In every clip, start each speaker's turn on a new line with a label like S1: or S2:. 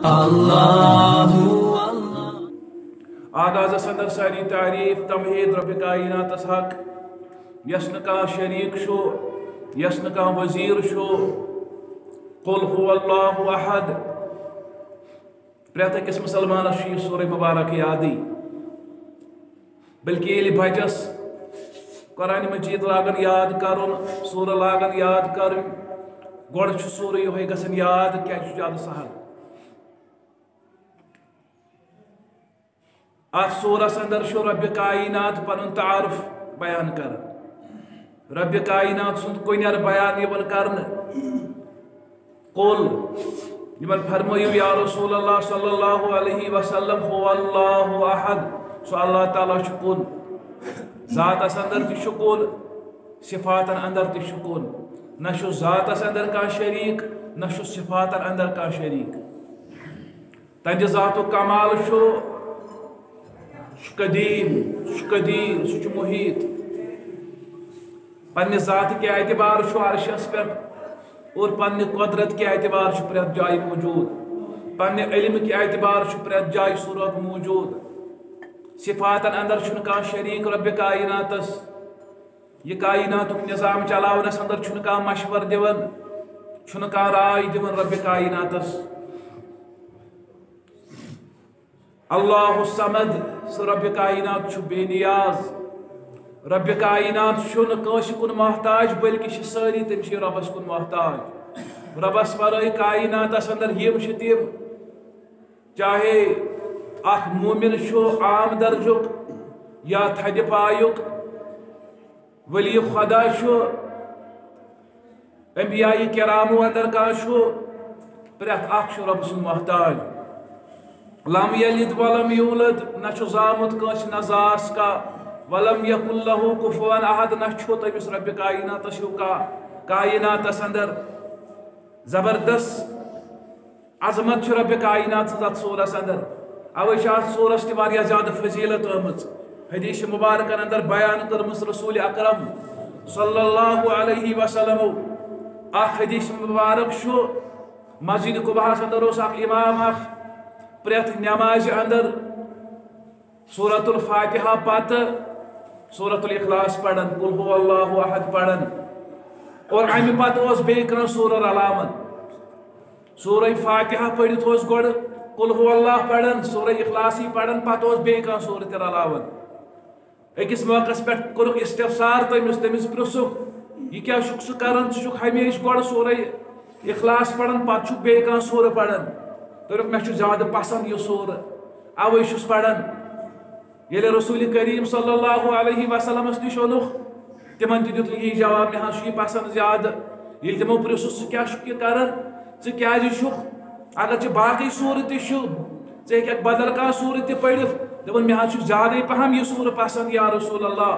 S1: اللہ
S2: آغاز اندر ساری تعریف تمہید رب کائنات حق یسن کا شریک شو یسن کا وزیر شو قل هو اللہ احد پریت اکس مسلمان یہ سورہ مبارک یادی بلکہ یہ بچس قرآن مجید لاگن یاد کرن سورہ لاگن یاد کرن گوڑ سورہ یہ گسن یاد کیا زیادہ سہل ات سورس اندر شو رب کائنات پن تعارف بیان کر رب کائنات سند کنر بیان یمن کرن قل یمن فرمایو یا رسول اللہ صلی اللہ علیہ وسلم هو اللہ احد سو اللہ تعالی شکون ذات اندر تی شکون صفات اندر تی شکون نشو ذات اندر کا شریک نشو صفات اندر کا شریک تنج ذات و کمال شو قدیم قدیر سچ محیط پنہ ذات کے اعتبار شو عرشس پر اور پنہ قدرت کے اعتبار شو پریت جائے موجود پنہ علم کے اعتبار شو پریت جائے صورت موجود صفات اندر چھن کا شریک رب کائناتس یہ کائنات نظام چلاونس اندر چھن کا مشور دیون چھن کا رائے دیون رب کائناتس اللہ الصمد سو رب کائنات چھو بے نیاز رب کائنات چھن کاش کن محتاج بلکہ ساری تمشی ربس کن محتاج ربس ورائے کائنات اندر یم تم چاہے اخ مومن شو عام درجک یا تھد پایک ولی خدا شو انبیاء کرامو اندر کا شو پریت اخ شو رب سن محتاج لم یلد ولم یولد نہ زامت کس نہ زاس کا ولم یکن له کفوا احد نہ تمس رب کائنات شو کا کائنات اندر زبردست عظمت رب کائنات ذات سورس اندر اوے سورس تہ زیادہ فضیلت آمت حدیث مبارکن اندر بیان کرمس رسول اکرم صلی اللہ علیہ وسلم اخ حدیث مبارک شو مسجد قباء اندر اس امام اخ پریت نماز اندر سورۃ الفاتحہ پتہ سورۃ الاخلاص پڑھن قل هو اللہ احد پڑھن اور امہ پتہ اس بیٚیہِ کران سورہ رلامن سورہ فاتحہ پڑھت اس گۄڈٕ قل هو اللہ پڑھن سورہ اخلاصی پڑھن پتہ اس بیٚیہِ کران سورۃ رلاون أکس موقعس پہ کورُکھ استفسار تمس پرژھُکھ یہ کیا چھُکھ ژٕ کران ژٕ چھُکھ ہمیشہ گۄڈٕ سورہ اخلاص پڑھن پتہ چھُکھ بیٚیہِ کران سورہ پڑھن دوٚپُکھ مےٚ چھُ زیادٕ پسند یہ سورہ اوے چھُس پڑھان ییٚلہِ رسول کریم صلی اللہ علیہ وسلمس نش اونُکھ تمن تہِ دیُت یی جواب مےٚ حظ چھُ یہِ پسند زیادٕ ییٚلہِ تمو پرژھُس ژٕ کیٛاہ چھُکھ یہِ کران ژٕ کیٛازِ چھُکھ اگر ژےٚ باقٕے سورہ تہِ چھُ ژٕ ہیٚککھ بدل کانٛہہ سورہ تہِ پٔرِتھ دوٚپُن مےٚ حظ چھُ زیادَے پہم یہ سورہ پسند یا رسول اللہ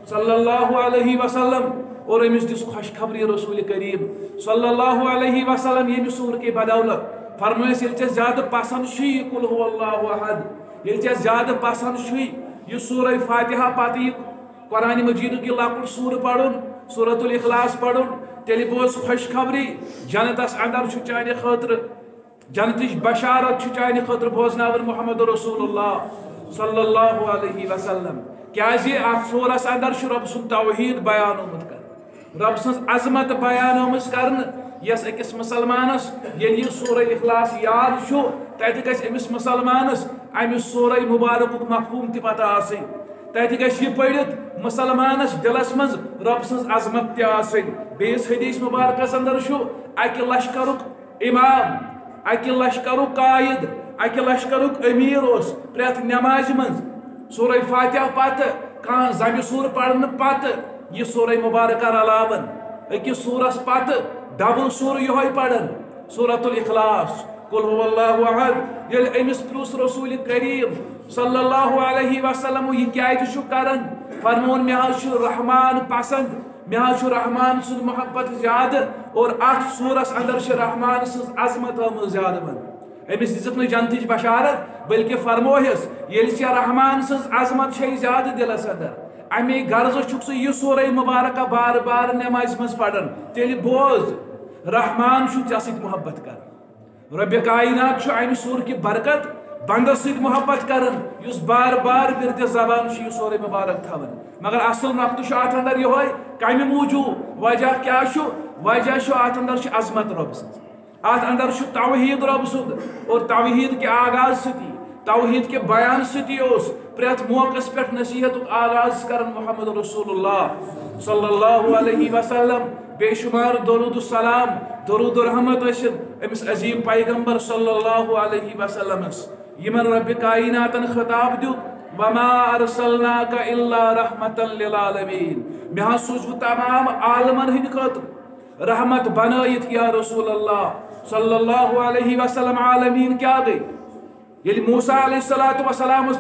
S2: صلی اللہ علیہ وسلم اور أمس دِژ خوشخبری رسول کریم صلی اللہ علیہ وسلم ییٚمہِ سورہ کے بدولت فرمٲیس ییٚلہِ ژےٚ زیادٕ پسند چھُے یہِ قل هو اللہ احد ییٚلہِ ژےٚ زیادٕ پسند چھُے یہ سورہ فاتحہ پتہ یہ قرآن مجید کی لۄکُٹ سورہ پڑھن سورۃ الاخلاص پڑھن تیٚلہِ بوز خوشخبری جنتس اندر چھُ چانہِ خٲطرٕ جنتٕچ بشارت چھُ چانہِ خٲطرٕ بوزناوان محمد رسول اللہ صلی اللہ علیہ وسلم کیازِ اتھ سورس اندر چھُ رب سُنٛد توحید بیان آمُت کرنہٕ رب سٕنٛز عظمت بیان آمٕژ کرنہٕ یس أکِس مسلمانس ییٚلہِ یہِ سورہ اخلاص یاد چھُ تتہِ گژھِ أمِس مسلمانس امہِ سورہ مبارکُک مفہوم تہِ پتہ آسٕنۍ تتہِ گژھِ یہِ پٔرِتھ مسلمانس دلس منٛز رب سٕنٛز عظمت تہِ آسٕنۍ بیٚیِس حدیث مبارکس اندر چھُ اکہِ لشکرُک امام اکہِ لشکرُک قائد اکہِ لشکرُک امیر اوس پرٛٮ۪تھ نمازِ منٛز سورہ فاتحہ پتہٕ کانٛہہ زمہِ سورہ پرنہٕ پتہٕ یہِ سورہ مبارکہ رلاون أکِس سورس پتہٕ ڈبل سورہ یہوے پڑھن سورۃ الاخلاص قل هو اللہ احد ییٚلہِ أمِس پرٛژھ رسول کریم صلی اللہ علیہ وسلم یہ کیازِ چھُ کران فرمون مےٚ حظ چھُ رحمان پسند مےٚ حظ چھُ رحمان سُنٛد محبت زیادٕ اور اتھ سورس اندر چھِ رحمان سٕنٛز عظمت آمٕژ زیادٕ وننہٕ أمِس دِژٕکھ نہٕ جنتٕچ بشارت بلکہ فرموہس ییٚلہِ ژےٚ رحمان سٕنٛز عظمت چھے زیادٕ دلس اندر امی غرض چھُکھ ژٕ یہِ سورہ مبارکہ بار بار نمازِ منٛز پران تیٚلہِ بوز رحمان چھُ ژےٚ سۭتۍ محبت کران رب کائنات امہ سور کی برکت بندس ست محبت کرن اس بار بار ورد زبان یہ سورے مبارک تھون مگر اصل نقطہ ات اندر یہ کمہ موجوب وجہ کیا وجہ ات اندر عظمت رب سن ات اندر توحید رب سند اور توحید کے آغاز ستی توحید کے بیان ستی پریت موقع پہ نصیحت آغاز کرن محمد رسول اللہ صلی اللہ علیہ وسلم بے شمار درود السلام درود الرحمت امس عظیم پیغمبر صلی اللہ علیہ وسلم یمن رب کائنات خطاب دیت وما ارسلناک الا رحمتا للعالمین میں سوچ تمام عالمن ہند خاطر رحمت بنائیت یا رسول اللہ صلی اللہ علیہ وسلم عالمین کیا گئی یل موسیٰ علیہ السلام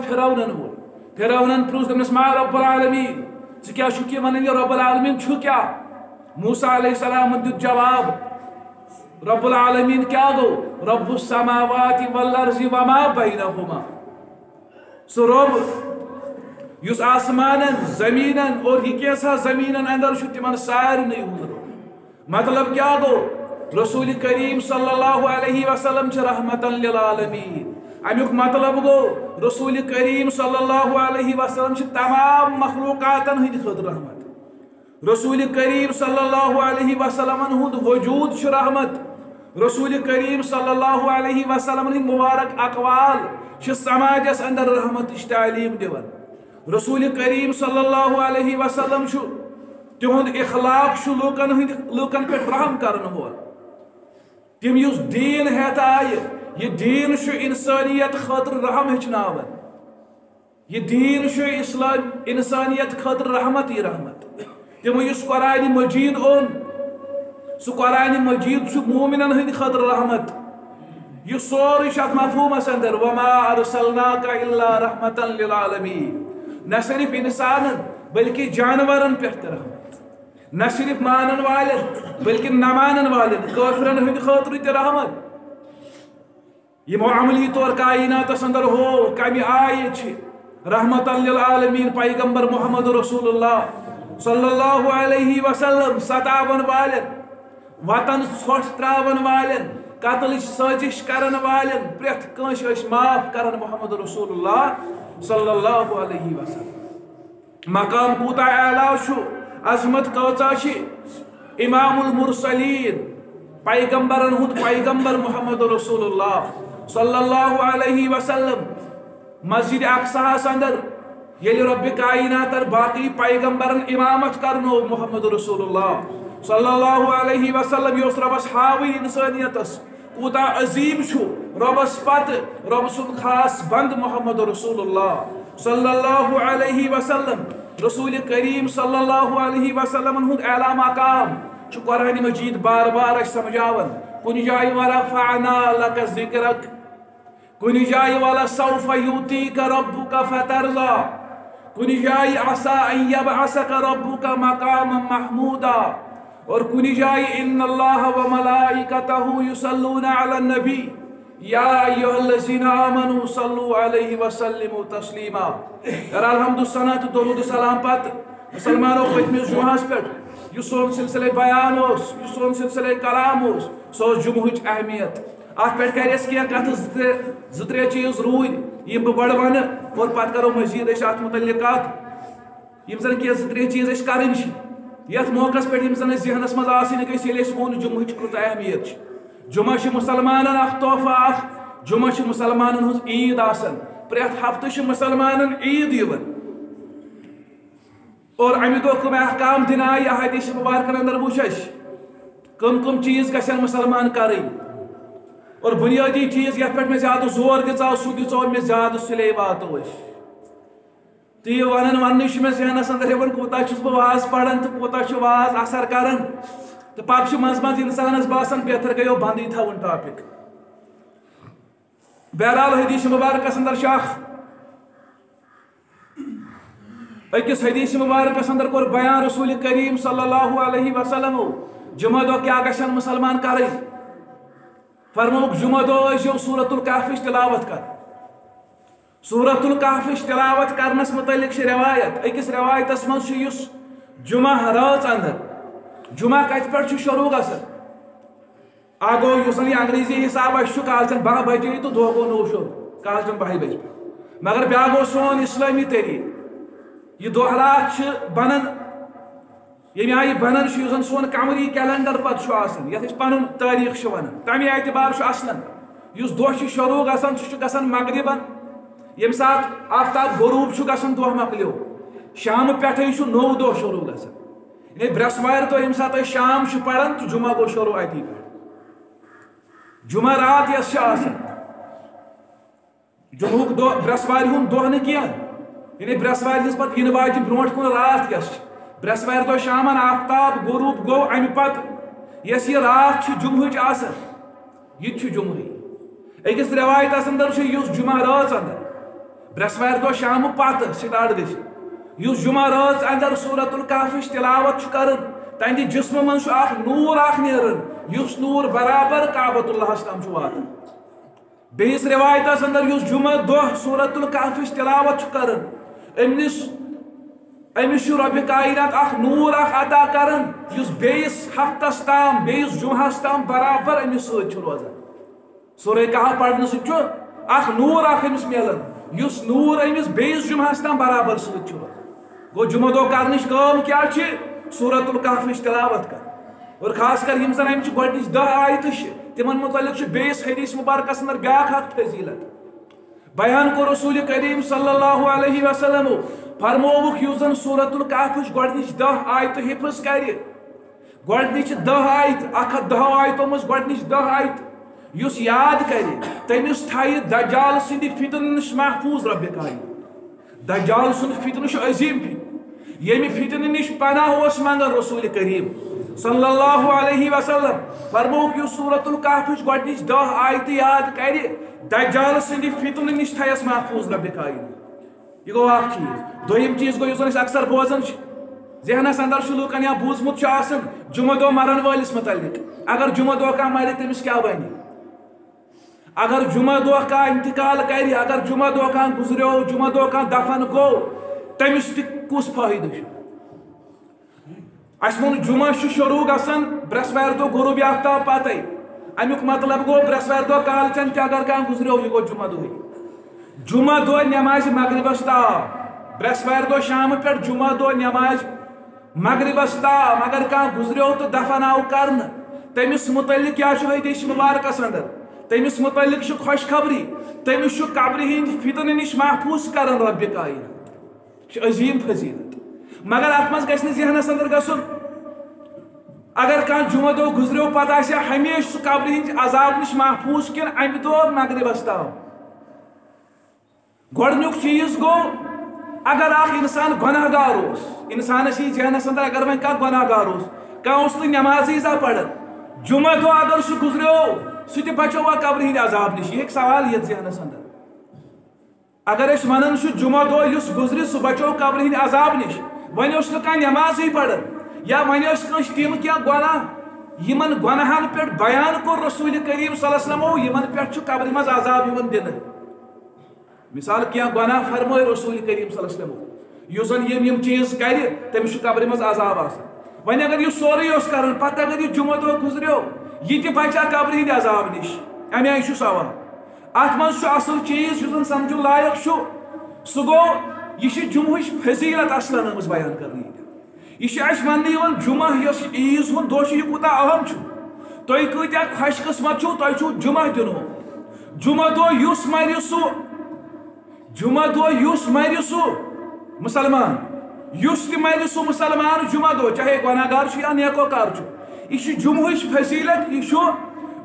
S2: پھرونن پروس دمس ما رب العالمین کیا شکی ونن رب العالمین چھو کیا موسیٰ علیہ السلام دیت جواب رب العالمین کیا گو رب السماوات والارض وما بینہما سو رب یس آسمانن زمینن اور یہ کیسا زمینن اندر شو تمن سارنی ہوں مطلب کیا گو رسول کریم صلی اللہ علیہ وسلم چھ رحمتا للعالمین امیک مطلب گو رسول کریم صلی اللہ علیہ وسلم چھ تمام مخلوقاتن ہند خود رحمت رسول کریم صلی اللہ علیہ وسلم ہند وجود چھ رحمت رسول کریم صلی اللہ علیہ وسلم ہند مبارک اقوال چھ سماجس اندر رحمت تعلیم دیون رسول کریم صلی اللہ علیہ وسلم چھ تہند اخلاق چھ لوکن پہ رحم کرن وول تم اس دین ہیت آئے یہ دین چھ انسانیت خاطر رحم ہچناون یہ دین چھ اسلام انسانیت خاطر رحمت ہی رحمت تمو اس قرآن مجید اون سو قرآن مجید چھ مومنن ہند خاطر رحمت یہ سوری شک مفہوم اندر وما ارسلناک الا رحمتا للعالمین نہ صرف انسانن بلکہ جانورن پہ رحمت نہ صرف مانن والن بلکہ نہ مانن والن کافرن ہند خاطر تہ رحمت یہ عملی طور کائنات اندر ہو کمی آئے چھ رحمت للعالمین پیغمبر محمد رسول اللہ صلی اللہ علیہ وسلم ستاون والن وطن ژھۄٹھ تراون والن قتل سازش کرن والن پریت کنس معاف کرن محمد رسول اللہ صلی اللہ علیہ وسلم مقام کوتا اعلیٰ چھ عظمت کۭژاہ چھ امام المرسلین پیغمبرن ہند پیغمبر محمد رسول اللہ صلی اللہ علیہ وسلم مسجد اقصاء اندر یل رب کائنات باقی پیغمبرن امامت کرنو محمد رسول اللہ صلی اللہ علیہ وسلم یس ربس ہاوی انسانیتس کوتا عظیم چھو ربس پت رب سن خاص بند محمد رسول اللہ صلی اللہ علیہ وسلم رسول کریم صلی اللہ علیہ وسلم ہند اعلیٰ مقام چھ قرآن مجید بار بار سمجھاون کن جائے ورفعنا لک ذکرک کن جائے ولسوف یؤتیک ربک فترضی کن جائے عسى ان یبعثک ربک مقاما محمودا اور کن جائے ان اللہ وملائکتہ یصلون علی النبی یا ایہا الذین آمنوا صلوا علیہ وسلموا تسلیما الحمد الصلاۃ درود السلام پت مسلمانوں پتمس جمعہس پہ یہ سون سلسلہ بیان یہ سون سلسلہ کلام سو جمعہچ اہمیت ات پہ کر کی کت زترے چیز روید یم بڑ ون اور پتہ کرو مزید ات متعلق کت یم زن کی زترے چیز کرن یت موقع پہ یم زن ذہنس مز آسن گھس یل وون جمعہچ کۭژاہ اہمیت جمعہ مسلمانن اخ تحفہ اخ جمعہ مسلمانن ہز عید آسن پریت ہفتہ مسلمانن عید یون اور امہ دہ کم احکام دن آئی احادیث مبارکن اندر وچ کم کم چیز گھن مسلمان کریں اور بنیادی چیز یت پہ میں زیادہ زور دژا سہ دژو مے زیادہ سلے واتو تو یہ ون میں ذہنس اندر کوتا بہ واز پڑھان تو کوتا واز اثر کران تو پتہ مز مز انسانس باسان بہتر گیو بندی تھون ٹاپک بہرحال حدیث مبارکس اندر شاخ اکس حدیث مبارکس اندر کور بیان رسول کریم صلی اللہ علیہ وسلم جمعہ دہ کیا گھن مسلمان کریں فرموک جمعہ دہ سورۃ الکہف تلاوت کر سورۃ الکہف تلاوت کرنس متعلق روایت اکس روایتس مز جمعہ رات اندر جمعہ کت پہ شروع گھن آگو یوسن یہ انگریزی حساب اس کالچن 12 بجے تو دہ گو 9 شروع کالچن 12 بجے مگر بیا گو سون اسلامی طریق یہ دہ رات بنان یم آئی بنان یوسن سون قمری کیلنڈر پتہ آسان یتھ پن تاریخ ونان تمہ اعتبار اصلاً اس دہ شروع گژھان سہ گژھان مغربن یم سات آفتاب غروب گژھان دہ مکلیو شام پہ نو دہ شروع گژھان یعنی برسوار دہ یم سات شام پڑان تو جمعہ گو شروع اتی پہ جمعہ رات یس آسان جمعہ دہ برسوار ہند دہ نا کی یعنی برسوار ہز پہ ین واجہ برونٹ کن رات یس برسوار دہ شام آفتاب غروب گو امہ پتہ یس یہ رات جمعہ آسان یہ جمعہ اکس روایتس اندر اس جمعہ رات اندر برسوار دہ شام پتہ سٹارٹ گھس اس جمعہ رات اندر سورۃ الکہف تلاوت کرن تہندِ جسم من نور نیران اس نور برابر کعبۃ اللہ تام واتان بیس روایتس اندر اس جمعہ دہ سورۃ الکہف تلاوت کرن امس رب کائنات اخ نور عطا کرن اس بیس ہفتس تام بیس جمعہس تام برابر امس ست روزان سورہ کہف پڑھنے ست اخ نور امس ملان اس نور امس بیس جمعہس تام برابر ست روزان گو جمعہ دہ کرنچ کام کیا سورۃ الکہف تلاوت کر اور خاص کر یم زن امچ گۄڈنِچ 10 آیتہٕ تمن متعلق بیس حدیث مبارکس اندر بیاکھ اکھ فضیلت بیان کو رسول کریم صلی اللہ علیہ وسلم فرمووُکھ یُس زن سورۃ الکہفٕچ گۄڈنِچ 10 آیتہٕ حفظ کرِ گۄڈنِچ 10 آیتہٕ 110 آیتو منٛز گۄڈنِچ 10 آیتہٕ یُس یاد کرِ تٔمِس تھایہِ دجال سٕنٛدِ فتنہٕ نِش محفوظ رب کائنات دجال سُنٛد فتنہٕ چھُ عظیٖم فتنہٕ ییٚمہِ فتنہٕ نِش پناہ اوس منگان رسول کریم صلی اللہ علیہ وسلم فرمووُکھ یُس سورۃ الکہفٕچ گۄڈنِچ 10 آیتہٕ یاد کرِ دجال سٕنٛدِ فتنہٕ نِش تھایس محفوظ رب کائنات یہ گو اکھ چیز دوٚیِم چیز گو یُس زن أسۍ اکثر بوزان ذہنس اندر لوکن یا بوٗزمُت چھُ آسان جمعہ دۄہ مرن وٲلِس متعلق اگر جمعہ دۄہ کانٛہہ مرِ تٔمِس کیٛاہ بنہِ اگر جمعہ دۄہ کانٛہہ انتقال کرِ اگر جمعہ دۄہ کانٛہہ گُزریو جمعہ دۄہ کانٛہہ دفن گوٚو تٔمِس تہِ کُس فٲیدٕ چھُ اس ووٚن جمعہ چھُ شروع گژھان برسوار دۄہ غروب آفتاب پتے امیُک مطلب گوٚو برسوار دۄہ کالچن تہِ اگر کانٛہہ گُزریو یہِ گوٚو جمعہ دۄہٕے جمعہ دۄہ نٮ۪مازِ مغربس تام برسوار دۄہ شامہٕ پٮ۪ٹھ جمعہ دۄہ نٮ۪مازِ مغربس تام اگر کانٛہہ گُزریو تہٕ دفن آو کرنہٕ تٔمِس متعلق کیٛاہ چھُ حدیث مبارکس اندر تٔمِس متعلق چھُ خوش خبری تٔمِس چھُ قبرِ ہٕنٛدۍ فتنہٕ نِش محفوظ کران رب کائنات چھِ عظیٖم فضیلت مگر اتھ منٛز گژھِ نہٕ ذہنس اندر گژھُن اگر کانٛہہ جمعہ دۄہ گُزریو پتہٕ آسہِ ہمیشہِ سُہ قبرِ ہٕنٛدۍ عذاب نِش محفوظ کِنہٕ امہِ دۄہ مغربس تام گۄڈنیُک چیٖز گوٚو اگر اکھ انسان گۄناہ گار اوس انسانس یی ذہنس اندر اگر وۄنۍ کانٛہہ گۄناہ گار اوس کانٛہہ اوس نہٕ نٮ۪مازٕے زانٛہہ پران جمعہ دۄہ اگر سُہ گُزریو سُہ تہِ بچووا قبرِ ہٕنٛدۍ عذاب نِش یہِ ہیٚکہِ سوال یِتھ ذہنس اندر اگر أسۍ ونان چھِ جمعہ دۄہ یُس گُزرِ سُہ بچو قبرِ ہٕنٛدۍ عذاب نِش وۄنۍ اوس نہٕ کانٛہہ نٮ۪مازٕے پران یا وۄنۍ ٲسۍ کٲنٛسہِ تِم کینٛہہ گۄناہ یِمن گۄناہن پٮ۪ٹھ بیان کوٚر رسول کریم صلی اللہ علیہ وسلمو یِمن پٮ۪ٹھ چھُ قبرِ منٛز عذاب یِوان دِنہٕ مثال کینٛہہ گۄناہ فرمٲے رسول کریم صلی اللہ علیہ وسلمو یُس زن یِم چیٖز کرِ تٔمِس چھُ قبرِ منٛز عذاب آسان وۄنۍ اگر یہِ سورُے اوس کران پتہٕ اگر یہِ جمعہ دۄہ گُزریو یہِ تہِ بچا قبرِ ہٕنٛدۍ عذاب نِش امہِ آیہِ چھُ سوال اتھ منٛز چھُ اصل چیٖز یُس زن سمجُن لایق چھُ سُہ گوٚو یہِ چھِ جمعہٕچ فضیلت اصلن آمٕژ بیان کرنہٕ یہ اَسہِ وننہٕ یِوان جمعہ یۄس عیٖز ہُنٛد دۄہ چھُ یہِ کوٗتاہ اہم چھُ تُہۍ کۭتیاہ خۄش قٕسمت چھُو تۄہہِ چھُو جمعہ دِنومُت جمعہ دۄہ یُس مرِ سُہ جمعہ دۄہ یُس مرِ سُہ مسلمان یُس تہِ مرِ سُہ مسلمان جمعہ دۄہ چاہے گۄناہ گار چھُ یا نیکوکار چھُ یہ چھُ جمعہٕچ فضیلت یہ چھُ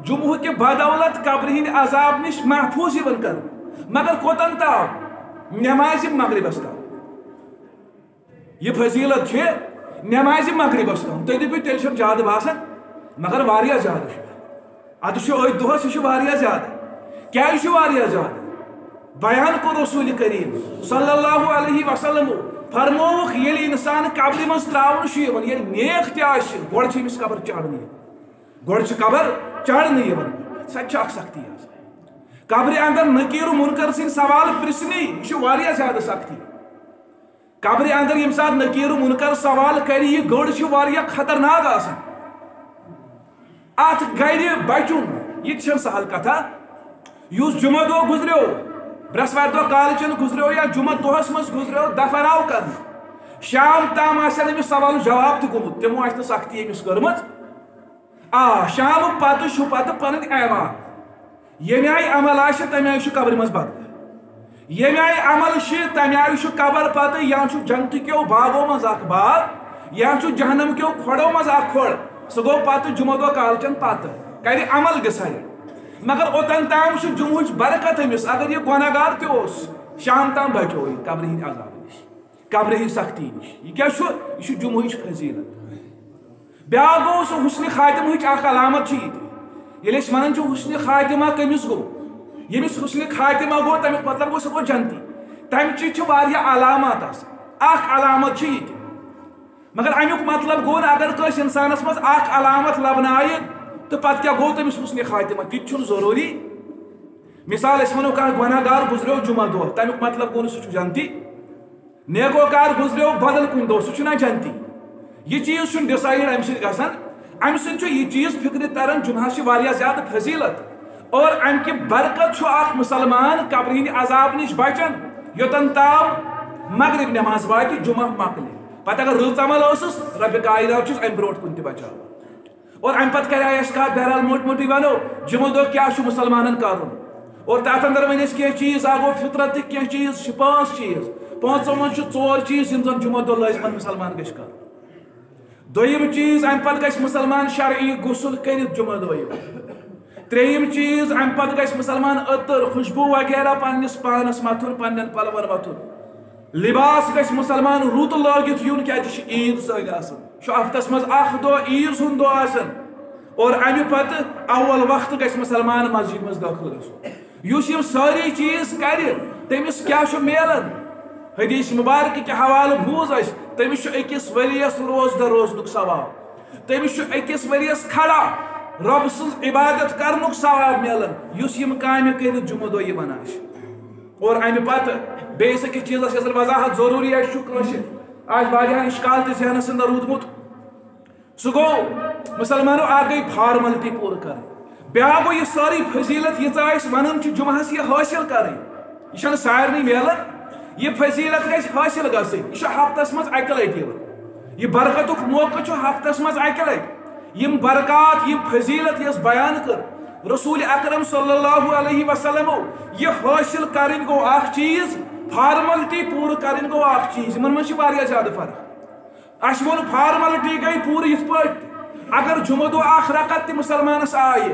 S2: جمعہ کہِ بدولت قبرِ ہٕنٛدۍ عذاب نِش محفوظ یِوان کرنہٕ مگر کوٚتن تام نٮ۪مازِ مغربس تام یہ فضیلت چھِ نٮ۪مازِ مغربس تام تُہۍ دٔپِو تیٚلہِ چھُنہٕ زیادٕ باسان مگر واریاہ زیادٕ چھُ ادٕ چھُ أتھۍ دۄہس یہِ چھُ واریاہ زیادٕ کیٛازِ چھُ واریاہ زیادٕ بیان کوٚر رسول کریم صلی اللہ علیہ وسلم فرمووُکھ ییٚلہِ انسان قبرِ منٛز تراونہٕ چھُ یِوان ییٚلہِ نیک تہِ آسہِ گۄڈٕ چھِ أمِس قبر چاڑنہٕ یِوان گۄڈٕ چھِ قبر چاڑنہٕ یِوان سۄ تہِ چھِ اکھ سختی آسان قبرِ اندر نکیٖر و مُنکر سٕنٛدۍ سوال پرژھنٕے یہِ چھُ واریاہ زیادٕ سختی قبرِ اندر ییٚمہِ ساتہٕ نکیٖر و مُنکر سوال کرِ یہِ گٔر چھِ واریاہ خطرناک آسان ات گھر بچن یہ سہل کتھا اس جمعہ دہ گزریو برسوار دہ کالچن گزریو یا جمعہ دہس مز گزریو دفر آو کر شام تام آمس سوال جواب تمت تمو آ سختی امس کرم شام پتہ پتہ پن ایمان یم آئی عمل آہ تمہ آئی قبر مز بدل یم آئی عمل تمہ آئی قبر پتہ یا جنت کیو باغو مز اخ باغ یا جہنم کیو کھڑو مز اخ کھڑ سہ گو پتہ جمعہ دہ کالچن پتہ کر عمل ڈسائڈ مگر اوتن تام جمعہ برکت امس اگر یہ گناہ گار تہ شام تام بچو قبر ہند عذاب نش قبر ہند سختی نش یہ کیا یہ جمعہ فضیلت بیاا گو سہ حسن خاتمہ اخ علامت یہ ونان حسن خاتمہ کمس گو یمس حسن خاتمہ گو تمیک مطلب گو سہ گو جنتی تمہ چیز علامات اخ علامت یہ مگر امیک مطلب گو اگر کس انسانس مز اخ علامت لبنہ آئی تو پتہ کیا گو تمس حسن خاتمہ تہ ضروری مثال اس ونو کانٛہہ گناہ گار گزریو جمعہ دہ تمیک مطلب گو سہ جنتی نیکوکار گزریو بدل کن دہ سہ جنتی یہ چیز ڈسائڈ ام سۭتۍ گژھان ام سۭتۍ یہ چیز فکر تران جمعہ واریاہ زیادہ فضیلت اور ام کی برکت اخ مسلمان قبر ہند عذاب نش بچان یوتن تام مغرب نماز واتہ جمعہ مکلے پتہ اگر رٕژ عمل ٲسٕس رب کائنات چھُس ام برونٛٹھ کُن تہِ بچاوان اور ام پتہ کرے اَسہِ کتھ بہرحال موٹ موٹی ونو جمعہ دۄہ کیاہ چھُ مسلمانن کرُن اور تتھ اندر ون أسۍ کینٛہہ چیز اکھ فطرت تہِ کینٛہہ چیز چھِ پانٛژھ چیز پانٛژو منٛز چھِ ژور چیز یِم زن جمعہ دۄہ لٲزمن مسلمان گژھِ کرُن دویم چیز ام پتہ گژھِ مسلمان شرعی غسل کٔرِتھ جمعہ دۄہ ترٛیٚیِم چیز ام پتہ گژھِ مسلمان عطر خوشبو وغیرہ پننس پانس متھُن پننٮ۪ن پلون متھُن لباس گژھِ مسلمان رُت لٲگِتھ یُن کیازِ چھِ عیٖد سۭتۍ آسان چھُ ہفتس منٛز اکھ دۄہ عیٖذ ہُنٛد دۄہ آسان اور امہِ پتہٕ اول وقتہٕ گژھِ مسلمان مسجد منٛز دٲخل گژھُن یُس یِم سٲری چیز کرِ تٔمِس کیاہ چھُ میلان حدیث مبارک کے حوالہ بوز اس تمس اکس وریس روزدہ روزنک ثواب تمس اکس وریس کھڑا رب سن عبادت کرنک ثواب ملان یس یم کامہ کر جمعہ دہ یہ بناش اور امہ پتہ بیس اکس چیزس یس وضاحت ضروری ہے آج واریاہن اشکال تہ ذہنس اندر روٗدمُت سہ گو مسلمانوں آ گئی فارملٹی پور کر بیا گو یہ ساری فضیلت ییژاہ أسۍ ونان چھِ جمعہس یہ حٲصِل کرٕنۍ یہ چھنہٕ سارنٕے میلان یہ فضیلت گژھِ حٲصِل گژھٕنۍ یہ چھُ ہفتس منٛز اکہِ لٹہِ یِوان یہ برکتُک موقع چھُ ہفتس منٛز اکہِ لٹہِ یم برکات یم فضیلت یس بیان کر رسول اکرم صلی اللہ علیہ وسلم یہ حٲصِل کرٕنۍ گو اکھ چیز فارملٹی پوٗرٕ کرٕنۍ گو اکھ چیز یمن منٛز چھِ واریاہ زیادٕ فرق اَسہِ ووٚن فارملٹی گٔے پوٗرٕ یِتھ پٲٹھۍ اگر جمعہ دۄہ اکھ رکعت تہِ مسلمانس آیہِ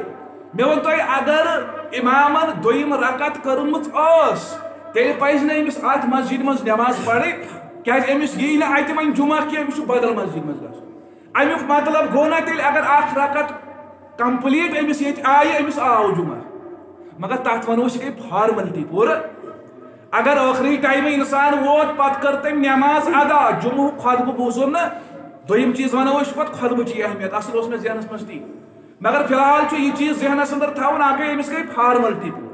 S2: مےٚ ووٚن تۄہہِ اگر امامن دوٚیِم رکعت کٔرمٕژ ٲس تیٚلہِ پزِ نہٕ أمِس اتھ مسجد منٛز نٮ۪ماز پرٕنۍ کیازِ أمِس یی نہٕ اتہِ وۄنۍ جمعہ کینٛہہ أمِس چھُ بدل مسجد منٛز گژھُن امیُک مطلب گوٚو نہ تیٚلہِ اگر اکھ رکعت کمپلیٖٹ أمِس ییٚتہِ آیہِ أمِس آو جمعہ مگر تتھ ونو أسۍ یہِ گٔے فارملٹی پوٗرٕ اگر ٲخری ٹایمہٕ انسان ووت پتہٕ کٔر تٔمۍ نٮ۪ماز ادا جمعہُک خۄطبہٕ بوٗزُن نہٕ دوٚیِم چیٖز ونو أسۍ پتہٕ خۄطبٕچی اہمیت اصل اوس مےٚ ذہنس منٛز تی مگر فی الحال چھُ یہِ چیٖز ذہنس اندر تھاوُن اکھ گٔے أمِس گٔے فارملٹی پوٗرٕ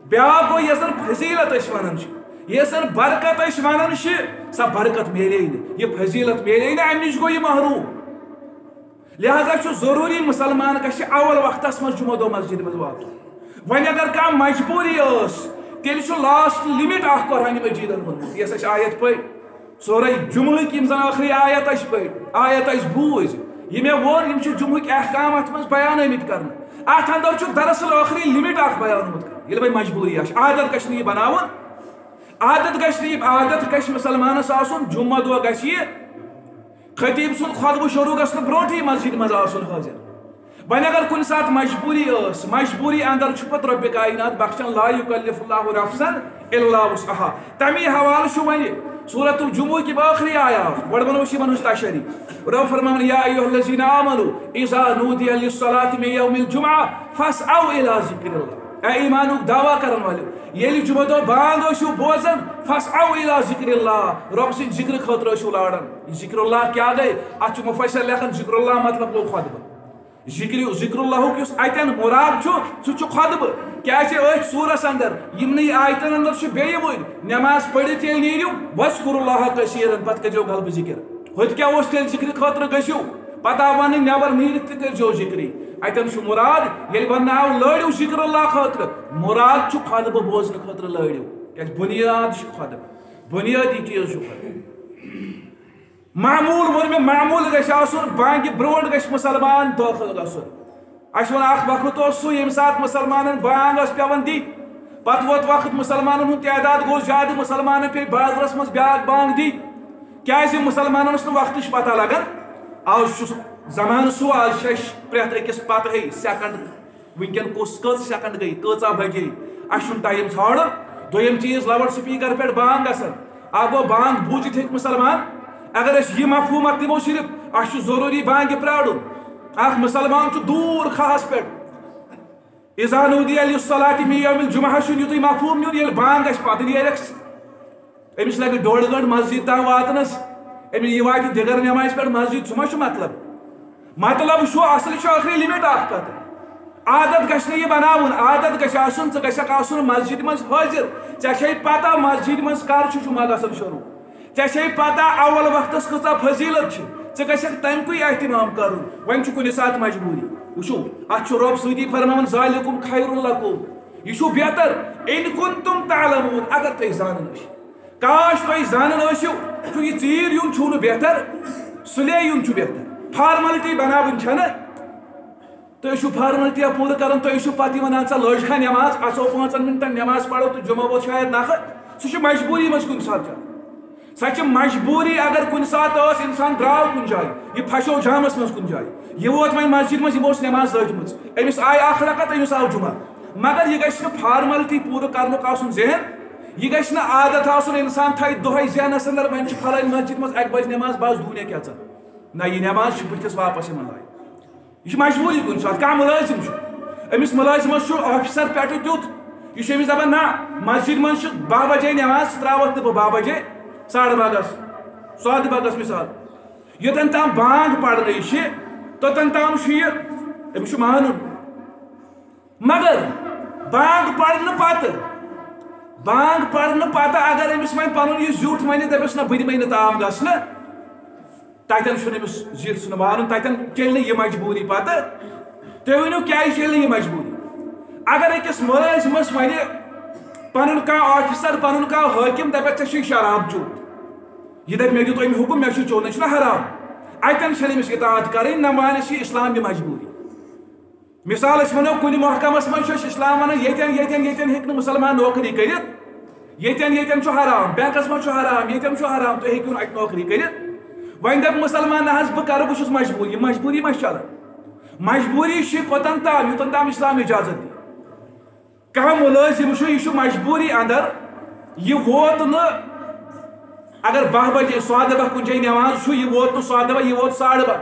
S2: بیاکھ گوٚو یۄس زن فضیلت أسۍ ونان چھِ یہ سر برکت أسۍ ونان چھِ سۄ برکت میلے نہٕ یہ فضیلت میلے نہٕ امہِ نِش گوٚو یہِ محروٗم لہذا چھُ ضروٗری مسلمان گژھِ اول وقتس منٛز جمعہ دۄہ مسجد منٛز واتُن وۄنۍ اگر کانٛہہ مجبوٗری ٲس تیٚلہِ چھُ لاسٹ لِمٹ اکھ قرآنِ مجیٖدن ووٚنمُت یۄس أسۍ آیت پٔرۍ سورے جمعہٕکۍ یِم زن ٲخری آیت أسۍ پٔرۍ آیت أسۍ بوٗزۍ یہ مےٚ ووٚن یِم چھِ جمعہٕکۍ احکام اتھ منٛز بیان آمٕتۍ کرنہٕ اتھ اندر چھُ دراصل ٲخری لِمٹ اکھ بیان آمُت کرنہٕ ییٚلہِ وۄنۍ مجبوٗری آسہِ عادت گژھِ نہٕ یہِ بناوُن عادت گژھِ مسلمانس آسُن جمعہ دۄہ گژھِ یہِ خطیب سُنٛد خۄطبہٕ شروع گژھنہٕ برونٛٹھٕے مسجد منٛز آسُن حٲضِر وۄنۍ اگر کُنہِ ساتہٕ مجبوٗری ٲس مجبوٗری اندر چھُ پتہٕ رۄبِ کائنات بخشان لا یُکلِف اللہ نفسن الا وسعہا تمی حوالہٕ چھُ وۄنۍ سورۃ الجمعہ کی ٲخری آیات گۄڈٕ ونو أسۍ یِمن ہٕنٛز تشریح رب فرمان یا ایھا الذین آمنوا اذا نودی للصلاۃ من یوم الجمعہ فاسعوا الی ذکر اللہ اے ایمانُک دعویٰ کرن والٮ۪و ییٚلہِ جمعہ دۄہ بانگ ٲسِو بوزان فاسعوا الی ذکر اللہ رب سٕنٛدِ ذکرٕ خٲطرٕ ٲسِو لاران ذکر اللہ کیاہ گٔے اتھ چھُ مُفسر لیکھان ذکر اللہ مطلب گوٚو خۄطبہٕ ذکر اللہُک یُس اتٮ۪ن مُراد چھُ سُہ چھُ خۄطبہٕ کیازِ أتھۍ سوٗرس اندر یِمنٕے آیتن اندر چھُ بیٚیہِ وٕنۍ نٮ۪ماز پٔرِتھ ییٚلہِ نیٖرِو واذکروا اللہ کثیٖرن پتہٕ کٔرزیٚو غلبہٕ ذکر ہُتہِ کیاہ اوس تیٚلہِ ذکرِ خٲطرٕ گٔژھِو پتہٕ آو وننہٕ نٮ۪بر نیٖرِتھ تہِ کٔرزیٚو ذکرٕے اتن مراد یل ون آو لڑو ذکر اللہ خاطر مراد خطبہ بوزن خاطر لڑو کیا بنیاد خطبہ بنیادی چیز خطبہ معمول ون میں معمول گھس آسن بانگہ برونٹ گھس مسلمان داخل گھن اس اخ وقت سہ یم سات مسلمان بانگ پیوان دن پتہ ووت وقت مسلمان ہند تعداد گو زیادہ مسلمان پہ بازرس مز بیاکھ بانگ دن کیازِ مسلمانن ٲس نہٕ وقتٕچ پتہ لگان آز چھُ زمانہٕ سُہ آز چھِ اَسہِ پرٛٮ۪تھ أکِس پتہٕ سیکنڈ وٕنکٮ۪ن کٔژ سیکنڈ گٔے کۭژاہ بجے اَسہِ چھُنہٕ ٹایم ژھانڈُن دوٚیِم چیٖز لاوُڈ سپیٖکر پٮ۪ٹھ بانگ گژھان اکھ گوٚو بانگ بوٗزِتھ ہیٚکہِ مسلمان اگر أسۍ یہِ مفہوٗمات دِمو صرف اَسہِ چھُ ضروٗری بانگہِ پرٛارُن اکھ مسلمان چھُ دوٗر کھہس پٮ۪ٹھ اِذا نودِیَ لِلصَّلَاةِ مِن یومِ الجُمعہ چھُنہٕ یُتُے مفہوٗم نیُن ییٚلہِ بانگ گژھِ پتہٕ نیرٮ۪کھ أمِس لگہِ ڈوڑ گٲنٛٹہٕ مسجد تام واتنس أمِس یہِ واتہِ دِگر نٮ۪مازِ پٮ۪ٹھ مسجد سُہ ما چھُ مطلب چھُ اصل چھُ ٲخری لِمِٹ اکھ کتھ عادت گژھِ نہٕ یہِ بناوُن عادت گژھِ آسُن ژٕ گژھکھ آسُن مسجد منٛز حٲضِر ژےٚ چھے پتہ مسجد منٛز کر چھُ جُمعہ گژھان شروٗع ژےٚ چھے پتہ اول وقتس کۭژاہ فضیلت چھِ ژٕ گژھکھ تمہِ کُے احتمام کرُن وۄنۍ چھُ کُنہِ ساتہٕ مجبوٗری وٕچھو اتھ چھُ رۄب سۭتی فرماوان ذالِکُم خیر لکُم یہِ چھُ بہتر اِن کنتُم تعلمون اگر تُہۍ زانان ٲسِو کاش تُہۍ زانان ٲسِو چھُ یہِ ژیٖرۍ یُن چھُو نہٕ بہتر سُلے یُن چھُ بہتر فارملٹی بناوٕنۍ چھنہٕ تُہۍ ٲسِو فارملٹیا پوٗرٕ کران تُہۍ ٲسِو پتہٕ یِوان ژٕ لٲج کھا نٮ۪ماز اژو 5 مِنٹن نٮ۪ماز پرو تہٕ جُمعہ ووت شاید نکھٕ سُہ چھُ مجبوٗری منٛز کُنہِ ساتہٕ چلان سۄ چھِ مجبوٗری اگر کُنہِ ساتہٕ ٲس اِنسان درٛاو کُنہِ جایہِ یہِ پھسیو جامس منٛز کُنہِ جایہِ یہِ ووت وۄنۍ مسجد منٛز یِمو ٲس نٮ۪ماز لٲجمٕژ أمِس آیہِ اکھ رکعت أمِس آو جُمعہ مگر یہِ گژھِ نہٕ فارملٹی پوٗرٕ کرنُک آسُن ذہن یہ گژھِ نہٕ عادت آسُن انسان تھایہِ دۄہے ذہنس اندر وۄنۍ چھِ فلٲنۍ مسجد منٛز 1 بجہِ نٮ۪ماز بس دوٗنیا کیٛاہ نہ یہِ نٮ۪ماز چھِ بٕتھِس واپس یِمن لایق یہِ چھِ مجبوٗری کُنہِ ساتہٕ کانٛہہ مُلٲزِم چھُ أمِس مُلٲزِمس چھُ آفِسر پٮ۪ٹھٕ تیُتھ یہِ چھُ أمِس دپان نہ مسجد منٛز چھِ 12 بجے نٮ۪ماز ژٕ ترٛاوکھ نہٕ بہٕ 12 بجے 12:30 سودٕ بگس مثال یوٚتن تام بانگ پرنٕے چھِ توٚتن تام چھُ یہِ أمِس چھُ مانُن مگر بانگ پرنہٕ پتہٕ اگر أمِس وۄنۍ پنُن یہِ زیُٹھ وَنہِ دَپٮ۪س نہ بہٕ دِمے نہٕ تام گژھنہٕ تتٮ۪ن چھُنہٕ أمِس زِٹھ سُنٛد مانُن تتٮ۪ن چلہِ نہٕ یہِ مجبوٗری پتہٕ تُہۍ ؤنِو کیٛازِ چلہِ نہٕ یہِ مجبوٗری اگر أکِس مُلٲزِمس وَنہِ پنُن کانٛہہ آفِسر پنُن کانٛہہ حٲکِم دپٮ۪کھ ژےٚ چھُے شراب چوٚن یہِ دپہِ مےٚ دیُت أمۍ حُکُم مےٚ چھُ چوٚن یہِ چھُنہ حرام اتٮ۪ن چھنہٕ أمِس اطاعت کرٕنۍ نہ مانہِ چھِ اسلام یہِ مجبوٗری مثال أسۍ وَنو کُنہِ محکمس منٛز چھُ أسۍ اسلام وَنان ییٚتٮ۪ن ہیٚکہِ نہٕ مُسلمان نوکری کٔرِتھ ییٚتٮ۪ن چھُ حرام بینکس منٛز چھُ حرام ییٚتٮ۪ن چھُ حرام تُہۍ ہیٚکِو نہٕ اَتہِ نوکری کٔرِتھ وۄنۍ دَپہِ مُسلمان نہ حظ بہٕ کرٕ بہٕ چھُس مجبوٗر یہِ مجبوٗری ما چھِ چلان مجبوٗری چھِ کوٚتن تام یوٚتن تام اسلام اِجازت دی کانٛہہ مُلٲزِم چھُ یہِ چھُ مجبوٗری اندر یہِ ووت نہٕ اگر 12 بجے 12:15 کُنہِ جایہِ نٮ۪ماز چھُ یہِ ووت نہٕ 12:15 یہِ ووت 12:30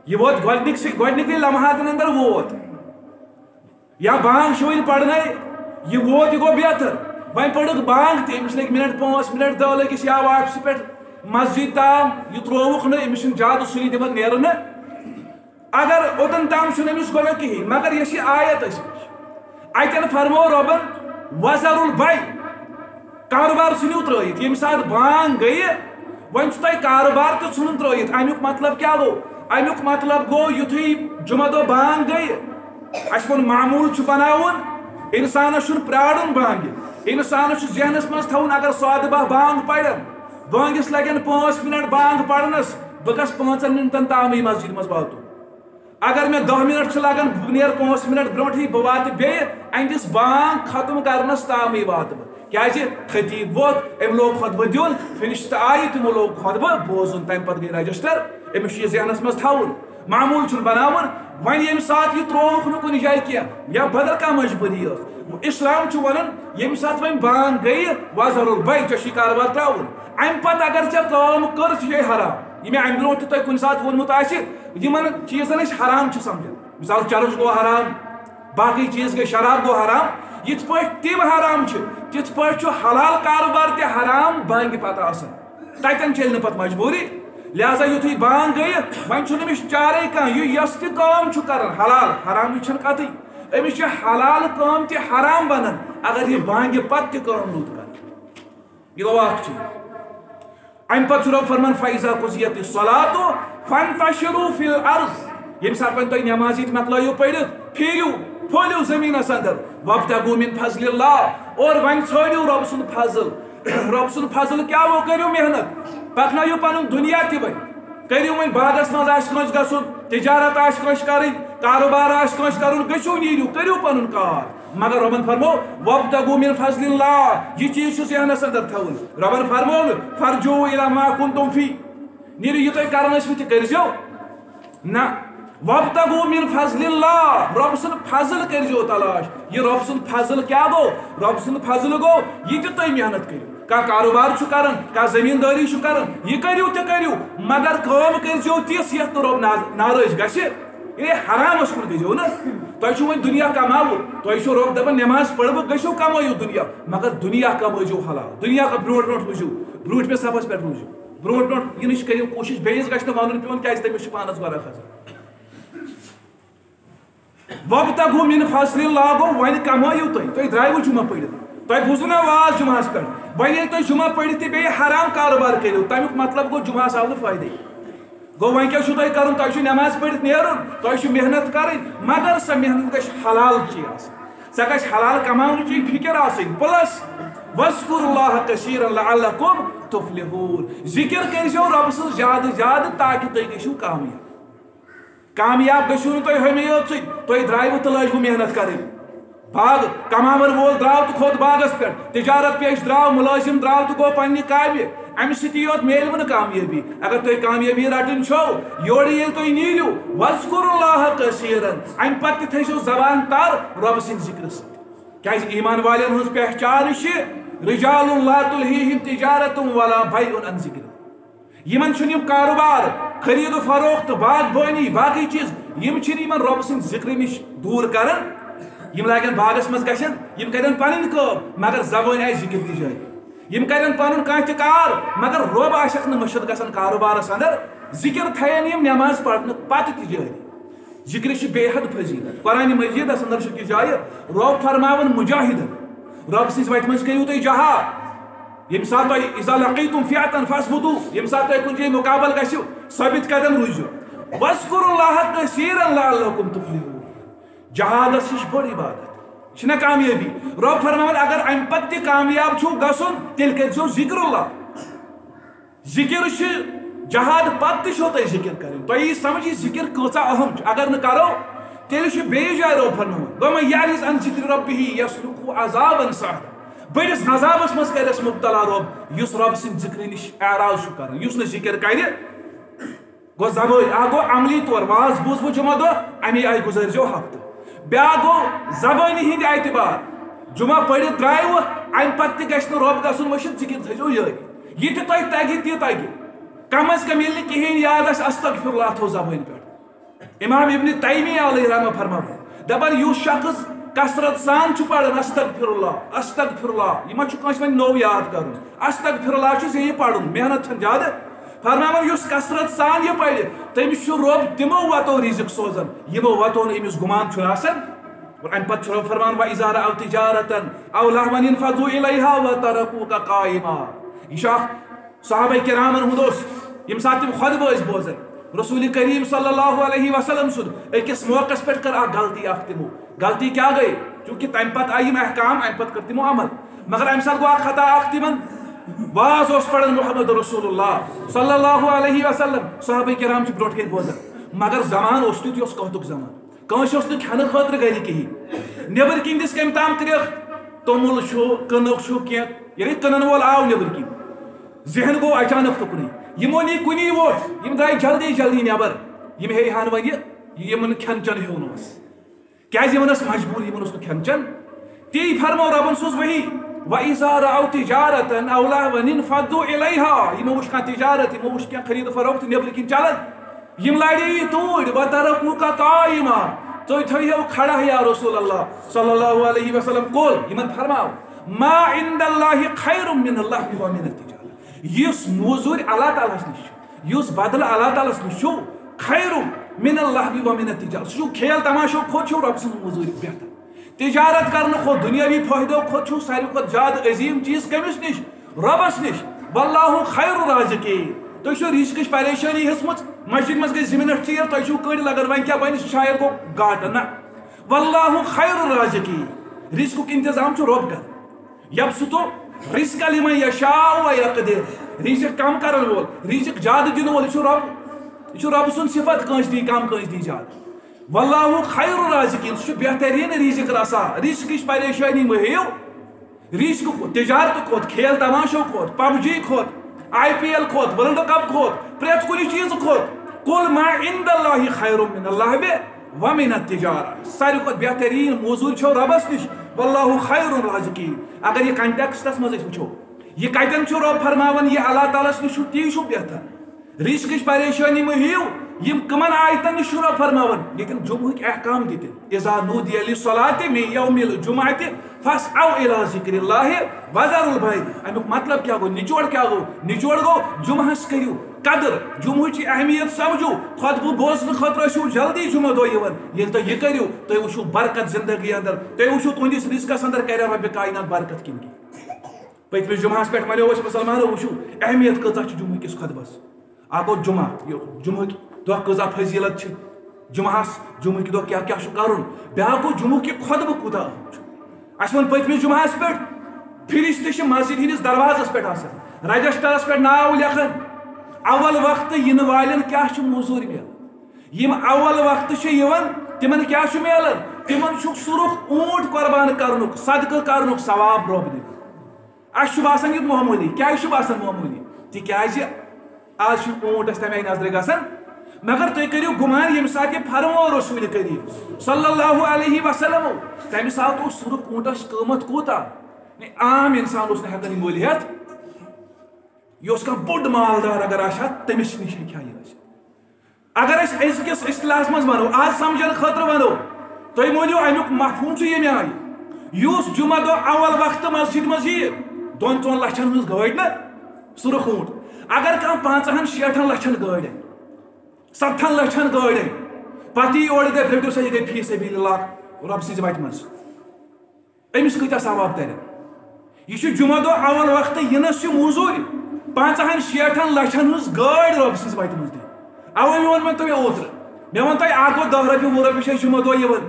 S2: یہِ ووت گۄڈنِکٕے لمحاتن اندر ووت یا بانگ چھِ وۄنۍ پرنے یہِ ووت یہِ گوٚو بہتر وۄنۍ پٔرٕکھ بانگ تہِ أمِس لٔگۍ مِنٹ 5 مِنٹ 10 لٔگِس یا واپسہِ پٮ۪ٹھ مسجد تام یہِ ترٛووُکھ نہٕ أمِس چھُنہٕ زیادٕ سُلہِ دِوان نیرنہٕ اگر اوٚتن تام چھُنہٕ أمِس گۄڈٕ کِہیٖنۍ مگر یۄس یہِ آیت ٲسمٕچ اتٮ۪ن فرموو رۄبن وزر البے کاروبار ژھٕنِو ترٲیِتھ ییٚمہِ ساتہٕ بانگ گٔیہِ وۄنۍ چھُ تۄہہِ کاروبار تہِ ژھٕنُن ترٲیِتھ امیُک مطلب کیٛاہ گوٚو امیُک مطلب گوٚو یُتھُے جُمعہ دۄہ بانگ گٔیہِ اَسہِ ووٚن معموٗل چھُ بناوُن اِنسانس چھُنہٕ پرٛارُن بانگہِ اِنسانس چھُ ذہنس منٛز تھاوُن اگر 12:15 بانگ پرن بانگس لگن 5 مِنٹ بانگ پرنس بہٕ گژھٕ 5 مِنٹن تامٕے مسجد منٛز واتُن اگر مےٚ 10 مِنٹ چھِ لگان بہٕ نیرٕ 5 مِنٹ برونٛٹھٕے بہٕ واتہٕ بیٚیہِ أہنٛدِس بانگ ختم کرنس تامٕے واتہٕ بہٕ کیٛازِ خطیٖب ووت أمۍ لوگ خۄطبہٕ دیُن فِرِشتہٕ آیہِ تِمو لوگ خۄطبہٕ بوزُن تمہِ پتہٕ گٔے رجسٹر أمِس چھُ یہِ ذہنس منٛز تھاوُن معموٗل چھُنہٕ بناوُن وۄنۍ ییٚمہِ ساتہٕ یہِ ترٛووُکھ نہٕ کُنہِ جایہِ کینٛہہ یا بدل کانٛہہ مجبوٗری ٲس اسلام چھُ ونان ییٚمہِ ساتہٕ وۄنۍ بانگ گٔیہِ وزر البے ژےٚ چھُے کاروبار ترٛاوُن امہِ پتہٕ اگر ژےٚ کٲم کٔر ژٕ چھے حرام یہِ مےٚ امہِ برونٛٹھ تہِ تۄہہِ کُنہِ ساتہٕ ووٚنمُت آسہِ یِمن چیٖزن أسۍ حرام چھِ سمجھان مثال چرٕس گوٚو حرام باقٕے چیٖز گٔے شراب گوٚو حرام یِتھ پٲٹھۍ تِم حرام چھِ تِتھ پٲٹھۍ چھُ حلال کاروبار تہِ حرام بانگہِ پتہٕ آسان تتٮ۪ن چلہِ نہٕ پتہٕ مجبوٗری لہذا یُتھُے بانگ گٔیہِ وۄنۍ چھُنہٕ أمِس چارے کانٛہہ یہِ یۄس تہِ کٲم چھُ کران حلال حرامٕچ چھنہٕ کتھٕے أمِس چھِ حلال کٲم تہِ حرام بنان اگر یہِ بانگہِ پتہٕ تہِ کٲم رُت کرِ یہِ گوٚو اکھ چیٖز امہِ پتہٕ چھُ رۄب فرمان فَإِذَا قُضِيَتِ الصَّلَاةُ فَانتَشِرُوا فِي الْأَرْضِ یم سات ون تھی نماز یہ مکلو پڑھت پھیرو پھولو زمینس اندر وابتغوا من فضل اللہ اور ون ژھانڈو رب سن فضل رب سن فضل کیا وہ کرو محنت پکنائیو پن دنیا تہ ون کرو ون باغس مز آس گھن تجارت آس کریں کاروبار آس کرن گژھو نیرو کرو پن کار مگر ربن فرمو وابتغوا من فضل اللہ یہ چیز ذہنس اندر تھون ربن فرمو فرجو الی ما کنتم فی نیرو یہ تھی کران تہ کرزو نا وابتغوا من فضل اللہ رب سن فضل کرزو تلاش یہ رب سن فضل کیا گو رب سن فضل گو یہ تہ تھی محنت کرو کا کاروبار کرن کا زمینداری کرن یہ کرو تہ کرو مگر کام کرزو تیس یت رب ناراض گژھِ یہ حرام کن گزو نا تھی ون دنیا کماو تھی رب دپان نماز پڑھو گژھو کمائیو دنیا مگر دنیا کمائیو حلال دنیا کا برونٹ برونٹ روزو برونٹ پہ صفس پہ روزو برونٹ برونٹ یہ نش کرو کوشش بیس گژھِ نہٕ ونُن پیوٚن کیازِ تٔمِس چھُ پانس واریاہ کھسان وابتغوا من فضل اللہ گو ون کمائیو تھی درائیو جمعہ پڑھت تھی بوزو نا واز جمعہ پہ ون ییٚلہِ تُہۍ جمعہ پٔرِتھ تہِ بیٚیہِ حرام کاروبار کٔرِو تمیُک مطلب گوٚو جمعہ آو نہٕ فٲیدے گو ون کیا تھی کرن تھی نماز پڑھت نیرن تھی محنت کریں مگر سا محنت گژھِ حلال چیز سا گژھِ حلال کماونٕچ فکر آسٕنۍ پلس واذکروا اللہ کثیرا لعلکم تفلحون ذکر کرزیو رب سٕنٛز زیادٕ زیادٕ تاکہ تُہۍ گٔژھِو کامیاب گژھِو نہٕ تُہۍ ہمے یوت سۭتۍ تُہۍ درٛایوٕ تہٕ لٲجوٕ محنت کرٕنۍ باغ کماون وول درٛاو تہٕ کھوٚت باغس پٮ۪ٹھ تجارت پیش درٛاو مُلٲزم درٛاو تہٕ گوٚو پننہِ کامہِ امہ سۭتی یوت میلوٕ نہٕ کامیٲبی اگر تُہۍ کامیٲبی رٹٕنۍ چھو یورٕ ییٚلہِ تُہۍ نیٖرِو واذکروا اللہ کثیرا امہ پتہٕ تہِ تھٲیزیو زبان تر رۄب سٕنٛدِ ذکرٕ سۭتۍ کیازِ ایمان والٮ۪ن ہٕنٛز پہچان چھِ رجال لا تلہیہم تجارت ولا بیع عن ذکر یمن چھُنہٕ یِم کاروبار خرید و فروخت باغبٲنی باقی چیز یم چھِنہٕ یمن رۄب سٕنٛدِ ذکرٕ نش دوٗر کران یم لاگن باغس مز گژھن یم کرن پنٕنۍ کٲم مگر زبٲنۍ آسہِ ذکر تہِ جٲری یم کرن پنُن کانٛہہ تہِ کار مگر رۄب آسٮ۪کھ نہٕ مٔشِد گژھان کاروبارس اندر ذکر تھاین یم نماز پرنہٕ پتہٕ تہِ جٲری ذکر چھِ بے حد فضیلت قرآن مجیدس اندر چھُ تہِ جایہِ رۄب فرماوان مجاہدن رۄب سٕنٛزِ وتہِ منٛز کٔرِو تُہۍ جہاد یم سات تُہۍ اذا لقیتم فئة فاثبتوا یم سات تُہۍ کُنہِ جایہِ مُقابل گژھِو ثٲبت قدم روٗزِو واذکروا اللہ کثیرا لعلکم تفلحون جہادس ہش بٔڑ عبادت چھنا کامیابی رب فرماوان اگر امہ پتہٕ تہِ کامیاب چھُو گژھُن تیٚلہِ کٔرزیو ذکر اللہ ذکر چھُ جہاد پتہٕ تہِ چھو تۄہہِ ذکر کرٕنۍ تۄہہِ یی سمجھ یہِ ذکر کۭژاہ اہم چھِ اگر نہٕ کرو تیٚلہِ چھُ بیٚیہِ جایہِ رب فرماوان وَمَن یعرض عن ذکر ربہ یسلکہ عذابا سعدا بٔڑِس عذابس منٛز کرٮ۪س مبتلا رب یُس رب سٕنٛدِ ذکرٕ نش اعراض چھُ کران یُس نہٕ ذکر کرِ گوٚو زبٲنۍ اکھ گوٚو عملی طور واز بوٗزوٕ جمعہ دۄہ امی آیہِ گُزٲرزیو ہفتہٕ بیاکھ گوٚو زبٲنی ہٕنٛدِ اعتبار جمعہ پٔرِتھ درٛایوٕ امہِ پتہٕ تہِ گژھِ نہٕ رۄب گژھُن مٔشِد ذکر تھٲیزیو یٲری یہ تہِ تۄہہِ تگہِ تہِ تگہِ کم از کم ییٚلہِ نہٕ کِہیٖنۍ یاد آسہِ استغفر اللہ تھوٚو زبٲنۍ پٮ۪ٹھ امام ابن تیمیہ علیہ رحمہ فرماوان دپان یُس شخص کثرت سان چھُ پران استغفر اللہ یہ ما چھُ کٲنٛسہِ وۄنۍ نوٚو یاد کرُن استغفر اللہ چھُ ژےٚ یہِ پرُن محنت چھنہٕ زیادٕ فرماوان یُس کثرت سان یہ پرِ تٔمِس چھُ رۄب تِمو وتو رزق سوزان یِمو وتو نہٕ أمِس گُمان چھُنہٕ آسان اور امہ پتہٕ چھُ رۄب فرمان وَإِذَا رَأَوْا تِجَارَةً أَوْ لَهْوًا انفضوا إِلَيْهَا وَتَرَكُوكَ قائما یہ چھُ صحابہ کرامن ہُنٛد اوس ییٚمہِ ساتہٕ تِم خۄطبہٕ ٲسۍ بوزان رسول کریم صلی اللہ علیہ وسلم سُنٛد أکِس موقعس پٮ۪ٹھ کٔر اکھ غلطی اکھ تِمو غلطی کیا گٔے چوٗنٛکہِ تمہِ پتہٕ آیہِ یِم احکام امہِ پتہٕ کٔر تِمو عمل مگر امہِ ساتہٕ گوٚو اکھ خطا اکھ تِمن واز اوس پران محمد رسول اللہ صلی اللہ علیہ وسلم صحابہ کرام چھِ برونٛٹھ کَنۍ بوزان مگر زمان اوس تیُتھ یہِ اوس قحطُک زمان کٲنٛسہِ اوس نہٕ کھٮ۪نہٕ خٲطرٕ گرِ کِہیٖنۍ نیبر کِنۍ دِس کمہِ تام کرکھ توٚمُل چھُ کٕنٕک چھُ کینٛہہ ییٚلہِ کٕنن وول آو نیبر کِنۍ ذہن گوٚو اچانک تُکنُے یِمو نی کُنی ووٹ یِم درٛاے جلدی جلدی نیبر یِم ہیٚیہِ ہن وۄنۍ یِمن کھٮ۪ن چٮ۪ن ہیوٚن اوس کیازِ یِمن ٲس مجبوٗری یِمن اوس نہٕ کھٮ۪ن چٮ۪ن تی فرمو رۄبن سوٗز وحی وَإِذَا رَأَوْا تِجَارَةً أَوْ لَهْوًا انفضوا إِلَيْهَا یِمو وٕچھ کانٛہہ تجارت یِمو وٕچھ کینٛہہ خرید فروخت نیبرٕ کِنۍ چلان یِم لاڑے یہِ توٗرۍ وَتَرَكُوكَ قائما تُہۍ تھٲیِو کھڑا یا رسول اللہ صلی اللہ علیہ وسلم کول یِمن فرماو ما عند اللہ خیر من اللہ ومن التجارة یُس موٚزوٗرۍ اللہ تعالیٰ ہس نِش چھُ یُس بدلہٕ اللہ تعالیٰ ہس نِش چھُ خیر من اللہ ومن التجارة سُہ چھُ کھیل تماشو کھۄتہٕ چھُ رۄب سٕنٛز موٚزوٗرۍ بہتر تجارت کرنہٕ کھۄتہٕ دُنیاوی فٲیدو کھۄتہٕ چھُ ساروی کھۄتہٕ زیادٕ عظیٖم چیٖز کٔمِس نِش رۄبس نِش واللہ خیر الرازقین تھی چھو رزقٕچ پریشانی ہیٚژمٕژ مسجد مز گئی 2 منٹ ژیر تۄہہِ چھو کٔڑ لگان وۄنۍ کیٛاہ بنہِ شاید گوٚو گاٹہٕ نہ واللہ خیر الرازقین رزقُک انتظام چھُ رۄب کران یبسطُ رزق لمن یشاء و یقدر رزق کم کرن وول رزق زیادٕ دِنہٕ وول یہ چھُ رۄب سُنٛد صفت کٲنٛسہِ دی کم کٲنٛسہِ دی زیادٕ واللہ خیر الرازقین سُہ چھُ بہتریٖن رزق رسان رزقٕچ پریشانی مہ ہیٚیِو رزق تجارت کھوت کھیل تماشو کھوت PUBG کھوت IPL کھوت ورلڈ کپ کھوت پرٛٮ۪تھ کُنہِ چیٖزٕ کھوت قل ما عند اللہ خیر من اللہو ومن التجارہ ساروی کھۄتہٕ بہتریٖن موٚزوٗرۍ چھو رۄبس نِش واللہ خیر الرازقین اگر یہ کنٹیکسٹس منٛز أسۍ وٕچھو یہ کتٮ۪ن چھُ رۄب فرماوان یہ اللہ تعالیٰ نِش چھُ تی چھُ بہتر رزقٕچ پریشانی مہ ہیٚیِو یم کمن آیتن نِش چھُ رۄب فرماوان ییٚتٮ۪ن جمعہٕکۍ احکام دِتِن اذا نودی للصلاة من یوم الجمعة فاسعوا الى ذکر اللہ وذروا البیع امیُک مطلب کیا گو نچوڑ کیا گو نچوڑ گو جمعہس کٔرِو قدر جمعہٕچ اہمیت سمجھو خطبہٕ بوزنہٕ خٲطرٕ ٲسِو جلدی جمعہ دۄہ یِوان ییٚلہِ تُہۍ یہِ کٔرِو تُہۍ وٕچھِو برکت زندگی اندر تُہۍ وٕچھِو تُہنٛدِس رزقس اندر کرِ رۄبِ کاینات برکت کِنہٕ کینٛہہ پٔتمِس جمعہس پٮ۪ٹھ ونیو أسۍ مُسلمانو وٕچھِو اہمیت کۭژاہ چھِ جمعہٕ کِس خطبس اکھ گوٚو جمعہ جمعہٕکۍ دۄہ کۭژاہ فضیلت چھِ جمعہس جمعہٕکۍ دۄہ کیٛاہ کیٛاہ چھُ کرُن بیٛاکھ گوٚو جمعہ کہِ خطبہٕ کوٗتاہ اہم چھُ اَسہِ ووٚن پٔتمِس جمعہس پٮ۪ٹھ فرشتہٕ چھِ مسجد ہٕنٛدِس دروازس پٮ۪ٹھ آسان رجسٹرس پٮ۪ٹھ ناو لیکھان اول وقتہٕ یِنہٕ والٮ۪ن کیٛاہ چھُ موٚزوٗرۍ مِلان یِم اول وقتہٕ چھِ یِوان تِمن کیٛاہ چھُ مِلان تِمن چھُ سُرُخ اوٗنٹ قۄربان کرنُک صدقہٕ کرنُک ثواب رۄب دِوان اَسہِ چھُ باسان یہِ معموٗلی کیٛازِ چھُ باسان معموٗلی تِکیٛازِ آز چھُ اوٗنٹس تَمہِ آیہِ نظرِ گژھان مگر تُہۍ کٔرِو گُمان ییٚمہِ ساتہٕ یہِ فرموو رسوٗلِ کریم صلی اللہ علیہ وسلم تَمہِ ساتہٕ اوس سُرُخ اوٗنٹس قۭمتھ کوٗتاہ عام انسان اوس نہٕ ہٮ۪کان یہِ مٔلِتھ یہ اوس کانٛہہ بوٚڑ مالدار اگر آسہِ ہا تٔمِس نِش ہیٚکہِ ہا یہِ ٲسِتھ اگر أسۍ أزکِس اصطلاحس منٛز ونو آز سمجھنہٕ خٲطرٕ ونو تُہۍ مٲنِو امیُک مفہوٗم چھُ ییٚمہِ آیہِ یُس جمعہ دۄہ اول وقتہٕ مسجد منٛز یِیہِ 2-3 لچھن ہٕنٛز گٲڑۍ نہ سُرُخ اوٗنٹ اگر کانٛہہ 50-60 لچھن گٲڑۍ انہِ 70 لچھن گٲڑۍ انہِ پتہٕ یی اورٕ دپہِ رٔٹِو سا یہِ گٔے فی سبیل اللہ رۄب سٕنٛزِ وتہِ منٛز أمِس کۭتیاہ ثواب ترن یہِ چھُ جمعہ دۄہ اول وقتہٕ یِنس چھِ موٚزوٗرۍ 50-60 لچھن ہٕنٛز گٲڑۍ رۄب سٕنٛزِ وتہِ منٛز دِنۍ اوے مےٚ ووٚن تۄہہِ اوترٕ مےٚ ووٚن تۄہہِ اکھ گوٚو 10 رۄپیہِ 20 رۄپیہِ چھِ أسۍ جمعہ دۄہ یِوان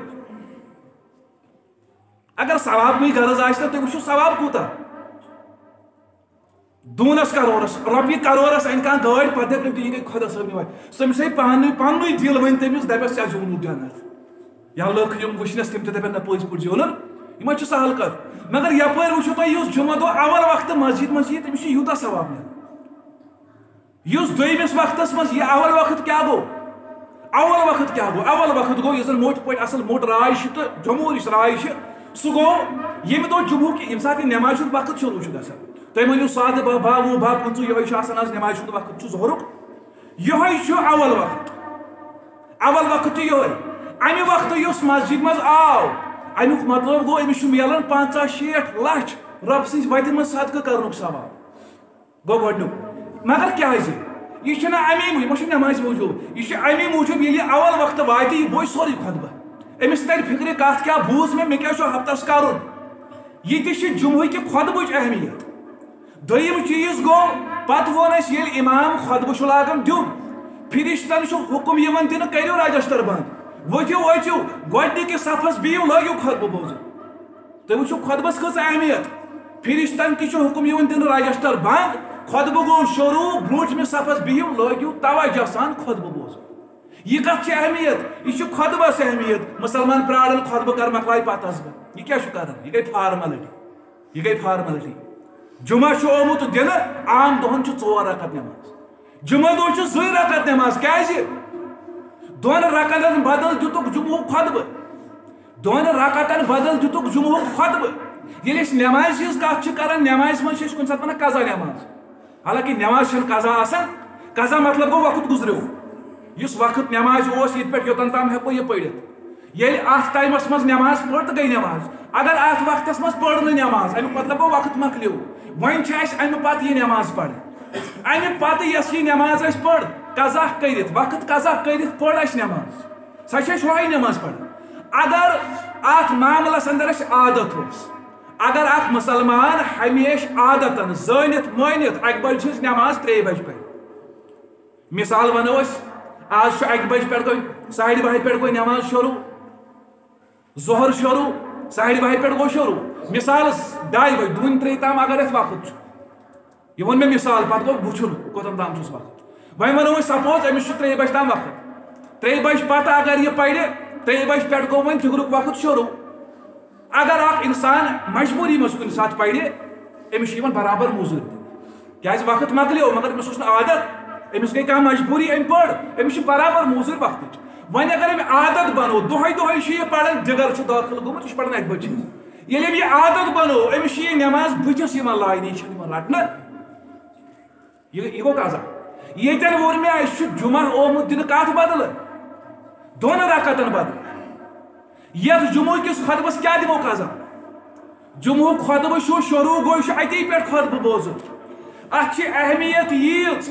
S2: اگر ثوابٕے غرض آسہِ نہ تُہۍ وٕچھِو ثواب کوٗتاہ دوٗنس کرورس رۄپیہِ کرورس انہِ کانٛہہ گٲڑۍ پتہٕ دپہِ یہِ گٔے خۄدا صٲبنہِ وتہِ تٔمِس ہے پننُے دِل ؤنۍ تٔمِس دپٮ۪س ژےٚ زیوٗنُتھ جنت یا لُکھ یِم وٕچھنس تِم تہِ دپن نہ پٔزۍ پٲٹھۍ زیوٗنُن یہِ ما چھُ سہل کتھ مگر یپٲرۍ وٕچھِو تُہۍ یُس جمعہ دۄہ اول وقتہٕ مسجد منٛز یِیہِ تٔمِس چھُ یوٗتاہ ثواب مِلان یُس دوٚیمِس وقتس منٛز یہِ اول وقت کیٛاہ گوٚو اول وقت کیٛاہ گوٚو اول وقت گوٚو یُس زن موٚٹ پٲٹھۍ اصل موٚٹ راے چھِ تہٕ جمہوٗر یُس راے چھِ سُہ گوٚو ییٚمہِ دۄہ جمعہُک ییٚمہِ ساتہٕ یہِ نٮ۪مازِ ہُنٛد وقت شروٗع چھُ گژھان تُہۍ مٲنِو 7 بہہ 15 یِہوٚے چھُ آسان آز نٮ۪مازِ ہُنٛد وقت چھُ ظہرُک یِہوٚے چھُ اول وقت چھُ یِہوٚے امہِ وقتہٕ یُس مسجد منٛز آو امیُک مطلب گوٚو أمِس چھُ مِلان 50-60 لچھ رۄب سٕنٛزِ وتہِ منٛز صدقہٕ کرنُک ثواب گوٚو گۄڈنیُک مگر کیٛازِ یہِ چھُنہٕ امی یہِ ما چھُ نٮ۪مازِ موٗجوٗب یہِ چھُ امی موٗجوٗب ییٚلہِ یہِ اول وقتہٕ واتہِ یہِ بوزِ سورُے خۄطبہٕ أمِس ترِ فِکرِ کتھ کیٛاہ بوٗز مےٚ کیٛاہ چھُ ہفتس کرُن یہِ تہِ چھِ جمعہٕکہِ خۄطبٕچ اہمیت دوٚیِم چیٖز گوٚو پتہٕ ووٚن اَسہِ ییٚلہِ اِمام خۄطبہٕ چھُ لاگان دیُن فرشتن چھُ حُکم یِوان دِنہٕ کٔرِو رجسٹر بنٛد ؤتھِو أژِو گۄڈنِکِس صفس بِہِو لٲگِو خۄطبہٕ بوزُن تُہۍ وٕچھِو خۄطبس کۭژاہ اہمیت فرشتن تہِ چھُ حُکم یِوان دِنہٕ رجسٹر بنٛد خۄطبہٕ گوٚو شروٗع برٛوٗنٛٹھمِس صفس بِہِو لٲگِو توجہ سان خۄطبہٕ بوزُن یہِ کتھ چھِ اہمیت یہِ چھُ خۄطبس اہمیت مُسلمان پیاران خۄطبہٕ کر مۄکلاے پتہٕ اژٕ بہٕ یہِ کیٛاہ چھُ کران یہِ گٔے فارملٹی جمعہ چھُ آمُت دِنہٕ عام دۄہن چھِ 4 رکعت نٮ۪ماز جمعہ دۄہ چھُ 2 رکعت نٮ۪ماز کیٛازِ 2 رکعتن بدل دِتُکھ جمعہُک خۄطبہٕ 2 رکعتن بدل دِتُکھ جمعہُک خۄطبہٕ ییٚلہِ أسۍ نٮ۪مازِ ہٕنٛز کتھ چھِ کران نٮ۪مازِ منٛز چھِ أسۍ کُنہِ ساتہٕ ونان قضا نٮ۪ماز حالانکہِ نٮ۪ماز چھنہٕ قضا آسان قضا مطلب گوٚو وقت گُزریو یُس وقت نٮ۪مازِ اوس ییٚتہِ پٮ۪ٹھ یوٚتن تام ہٮ۪کو یہِ پٔرِتھ ییٚلہِ اتھ ٹایمس منٛز نٮ۪ماز پٔر تہٕ گٔے نٮ۪ماز اگر اتھ وقتس منٛز پٔر نہٕ نٮ۪ماز امیُک مطلب گوٚو وقت مۄکلیو وۄنۍ چھِ اسہِ امہِ پتہٕ یہِ نٮ۪ماز پرٕنۍ امہِ پتہٕ یۄس یہِ نٮ۪ماز اسہِ پٔر قضا کٔرِتھ وقت قضا کٔرِتھ پٔر اسہِ نٮ۪ماز سۄ چھِ اسہِ ہۄے نٮ۪ماز پرٕنۍ اگر اتھ معاملس اندر اسہِ عادت اوس اگر اکھ مُسلمان ہمیشہٕ عادتن زٲنِتھ مٲنِتھ 1 بجہِ ہٕنٛز نٮ۪ماز 3 بجہِ پرِ مثال ونو آج 1 بج پہ گئی 12:30 پہ گئی نماز شروع ظہر شروع 12:30 پہ گو شروع مثال 2 بج 2:03 تام اگر ات وقت یہ ون میں مثال پتہ گو وچن کوتم تام چھس وقت وۄنۍ ونو سپوز أمس 3 بج تام وقت 3 بج پتہ اگر یہ پرِ 3 بج پہ گو ون فکرک وقت شروع اگر اخ انسان مجبوری مز کن سات پرِ أمس برابر موزور کیاز وقت مکلیو مگر أمس اوس نہٕ عادت أمس گئی کانٛہہ مجبوری أمۍ پٔر أمس برابر موزور وقت وۄنۍ اگر أمۍ عادت بنو دۄہے دۄہے چھُ یہِ پران جگر چھُ دٲخل گوٚمُت یہِ چھُ پران 1 بجے ییٚلہِ أمۍ یہِ عادت بنو أمس چھِ یہِ نٮ۪ماز بٕتھِس یِوان لاینہٕ یہِ چھنہٕ یِوان رٹنہٕ یہِ گوٚو قضا ییٚتٮ۪ن ووٚن مےٚ اَسہِ چھُ جُمعہ آمُت دِنہٕ کتھ بدلہٕ 2 رکعتن بدلہٕ یتھ جمعہ کس خطبس کیا دمو قضا جمعہ خطبہ چھُ شروع گوٚو یہِ چھُ اتی پٮ۪ٹھ خطبہ بوزُن اتھ چھِ اہمیت ییٖژ